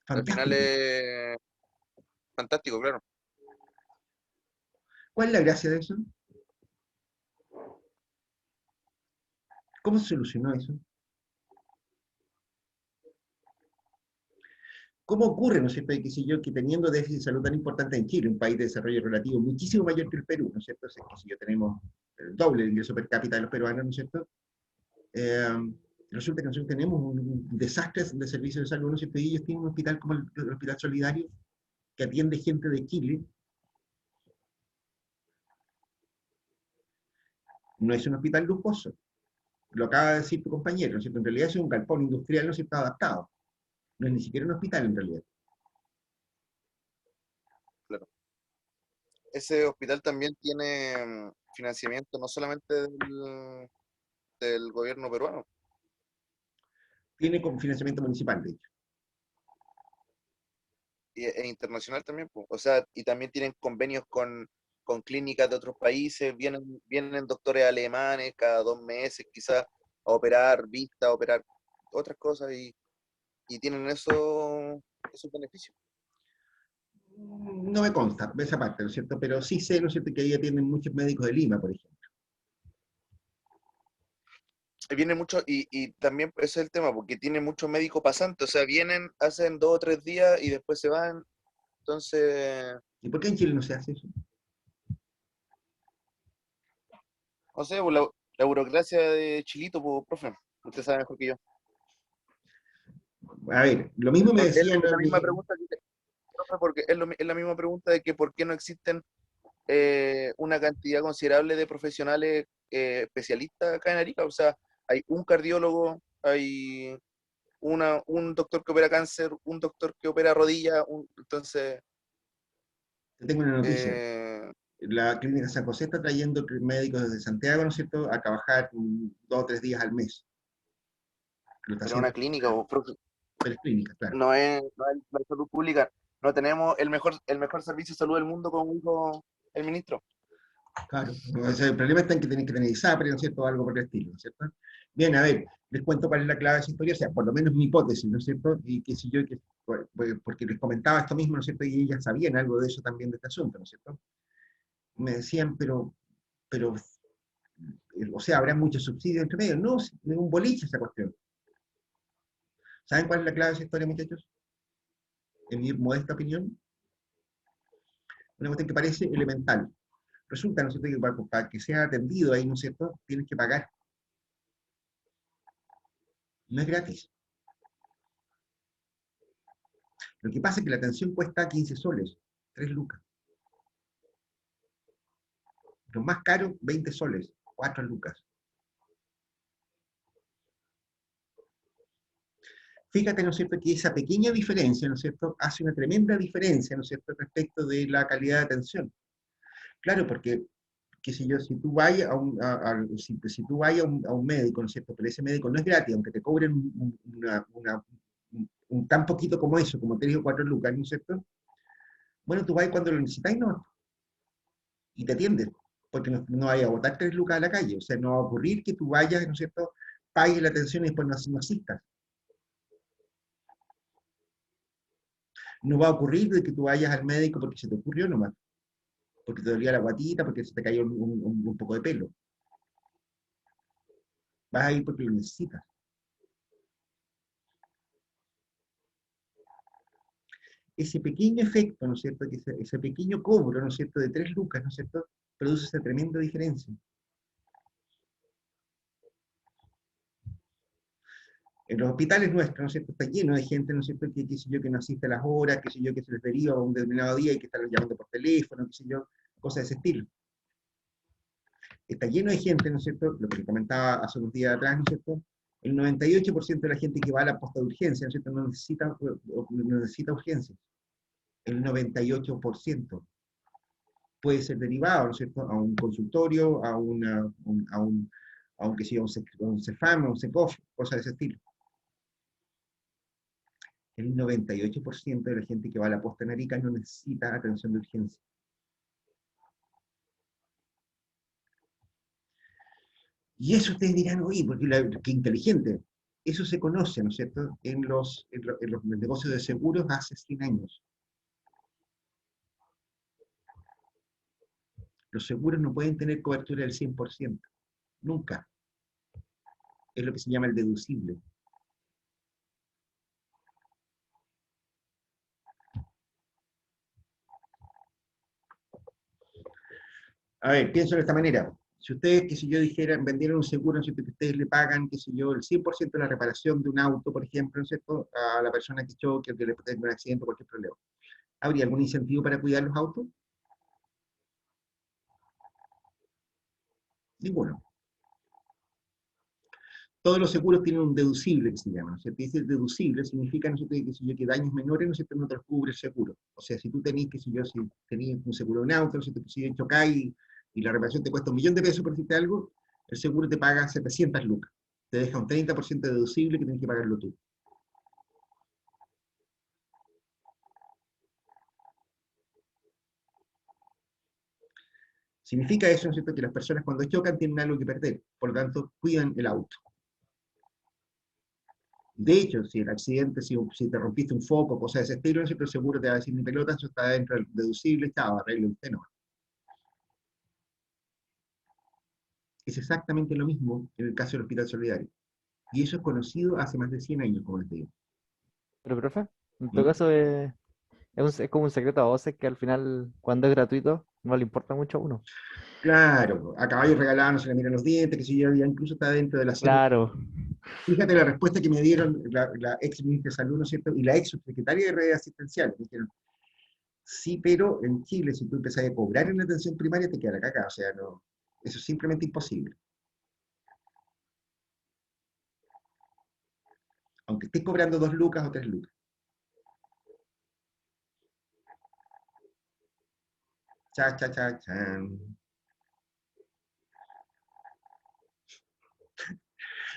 al final Fantástico. es fantástico, claro. ¿Cuál es la gracia de eso? ¿Cómo se solucionó eso? ¿Cómo ocurre, no es cierto, que, si yo, que teniendo déficit de salud tan importante en Chile, un país de desarrollo relativo muchísimo mayor que el Perú, ¿no es cierto? O sea, que si yo tenemos el doble del ingreso per cápita de los peruanos, ¿no es cierto? Eh, Resulta que nosotros tenemos un desastre de servicios de salud, ¿no es cierto? Y ellos tienen un hospital como el Hospital Solidario, que atiende gente de Chile. No es un hospital lujoso, lo acaba de decir tu compañero, ¿no es cierto? En realidad es un galpón industrial, ¿no es cierto?, adaptado. No es ni siquiera un hospital en realidad. Claro. Ese hospital también tiene financiamiento no solamente del gobierno peruano, Tiene como financiamiento municipal, de hecho. e internacional también, po. O sea, y también tienen convenios con clínicas de otros países, vienen doctores alemanes cada 2 meses quizás a operar vista, a operar otras cosas y tienen esos beneficios. No me consta esa parte, ¿no es cierto? Pero sí sé, ¿no es cierto?, que ahí atienden muchos médicos de Lima, por ejemplo. Y viene mucho, y también ese es el tema, porque tiene muchos médicos pasantes, o sea, vienen, hacen 2 o 3 días y después se van, entonces, ¿Y por qué en Chile no se hace eso? no sé, pues, la burocracia de Chilito, pues, profe, usted sabe mejor que yo. A ver, lo mismo me decían Es a la misma mí. pregunta profe, porque es la misma pregunta de que por qué no existen una cantidad considerable de profesionales especialistas acá en Arica. O sea, hay un cardiólogo, hay un doctor que opera cáncer, un doctor que opera rodilla, entonces, Te tengo una noticia. eh, La clínica San José está trayendo médicos desde Santiago, ¿no es cierto?, a trabajar 2 o 3 días al mes. Lo está pero haciendo una clínica, profe, en las clínicas, claro. no es la salud pública, no tenemos el mejor servicio de salud del mundo, como dijo el ministro. Claro. O sea, el problema está en que tienen que tener ISAPRE, ¿no es cierto?, o algo por el estilo, ¿no es cierto? Bien, a ver, les cuento cuál es la clave de esa historia, o sea, por lo menos mi hipótesis, ¿no es cierto? Y que si yo, porque les comentaba esto mismo, ¿no es cierto?, y ellas sabían algo de eso también, de este asunto, ¿no es cierto? Me decían, pero, o sea, habrá muchos subsidios entre medio. No, es un boliche esa cuestión. ¿Saben cuál es la clave de esa historia, muchachos? En mi modesta opinión, una cuestión que parece elemental. Resulta, ¿no es cierto?, que para que sea atendido ahí, ¿no es cierto?, tienes que pagar. No es gratis. Lo que pasa es que la atención cuesta 15 soles, 3 lucas. Lo más caro, 20 soles, 4 lucas. Fíjate, ¿no es cierto?, que esa pequeña diferencia, ¿no es cierto?, hace una tremenda diferencia, ¿no es cierto?, respecto de la calidad de atención. Claro, porque, qué sé yo, si tú vayas si tú vayas a un médico, ¿no es cierto?, pero ese médico no es gratis, aunque te cobren un tan poquito como eso, como 3 o 4 lucas, ¿no es cierto? Bueno, tú vas cuando lo necesitas, no, y te atienden, porque no vayas a botar 3 lucas a la calle. O sea, no va a ocurrir que tú vayas, ¿no es cierto?, pagues la atención y después no asistas. No va a ocurrir de que tú vayas al médico porque se te ocurrió nomás, porque te dolía la guatita, porque se te cayó un poco de pelo. Vas a ir porque lo necesitas. Ese pequeño efecto, ¿no es cierto?, que ese pequeño cobro, ¿no es cierto?, de 3 lucas, ¿no es cierto?, produce esa tremenda diferencia. En los hospitales nuestros, ¿no es cierto?, está lleno de gente, ¿no es cierto?, que, qué sé yo, que no asiste a las horas, qué sé yo, que se les deriva a un determinado día y que están llamando por teléfono, qué sé yo, cosas de ese estilo. Está lleno de gente, ¿no es cierto?, lo que les comentaba hace unos días atrás, ¿no es cierto?, el 98% de la gente que va a la posta de urgencia, ¿no es cierto?, no necesita urgencias. El 98% puede ser derivado, ¿no es cierto?, a un consultorio, a un, qué sé yo, un CEFAM, un CECOF, cosas de ese estilo. El 98% de la gente que va a la posta en Arica no necesita atención de urgencia. Y eso ustedes dirán, oye, porque qué inteligente. Eso se conoce, ¿no es cierto?, en los negocios de seguros hace 100 años. Los seguros no pueden tener cobertura del 100%, nunca. Es lo que se llama el deducible. A ver, pienso de esta manera. Si ustedes, qué sé yo, dijeran, vendieran un seguro, ¿no es cierto?, que ustedes le pagan, qué sé yo, el 100% de la reparación de un auto, por ejemplo, ¿no es cierto?, a la persona que choque, o que le tenga un accidente o cualquier problema. ¿Habría algún incentivo para cuidar los autos? Ninguno. Todos los seguros tienen un deducible que se llama, ¿no es cierto? Y ese deducible significa, ¿no es cierto?, que, si yo, que daños menores, ¿no es cierto?, no te los cubre el seguro. O sea, si tú tenés, que si yo, si tenés un seguro de un auto, ¿no es cierto?, que si chocáis y la reparación te cuesta 1.000.000 de pesos, por decirte algo, el seguro te paga 700 lucas. Te deja un 30% de deducible que tienes que pagarlo tú. Significa eso, ¿no es cierto?, que las personas cuando chocan tienen algo que perder, por lo tanto, cuidan el auto. De hecho, si el accidente, si te rompiste un foco, cosas de ese estilo, ¿no es cierto?, el seguro te va a decir, mi pelota, eso está dentro del deducible, chao, arregle usted no. Es exactamente lo mismo en el caso del Hospital Solidario. Y eso es conocido hace más de 100 años, como les digo. Pero, profe, en todo ¿Mm? caso es como un secreto a voces que al final, cuando es gratuito, no le importa mucho a uno. Claro, a caballo regalado no se le miran los dientes, que si ya incluso está dentro de la zona. Claro, Fíjate la respuesta que me dieron la ex ministra de Salud, ¿no es cierto?, y la ex subsecretaria de redes asistenciales. Me dijeron, sí, pero en Chile, si tú empezás a cobrar en la atención primaria, te queda la caca. O sea, no, eso es simplemente imposible. Aunque estés cobrando 2 lucas o 3 lucas. Cha, cha, cha, chan.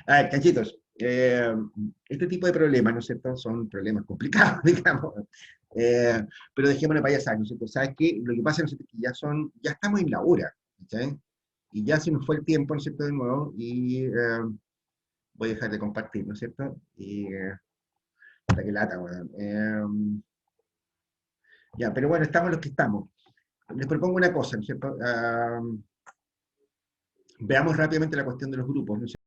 A ver, canchitos, este tipo de problemas, ¿no es cierto?, son problemas complicados, digamos. Pero dejémoslo para allá, ¿no es cierto? ¿Sabes qué? Lo que pasa, ¿no es cierto?, que ya estamos en la hora, ¿sí? Y ya se nos fue el tiempo, ¿no es cierto?, de nuevo, y voy a dejar de compartir, ¿no es cierto? Y hasta que lata, weón. Ya, pero bueno, estamos los que estamos. Les propongo una cosa, ¿no es cierto? Veamos rápidamente la cuestión de los grupos, ¿no es cierto?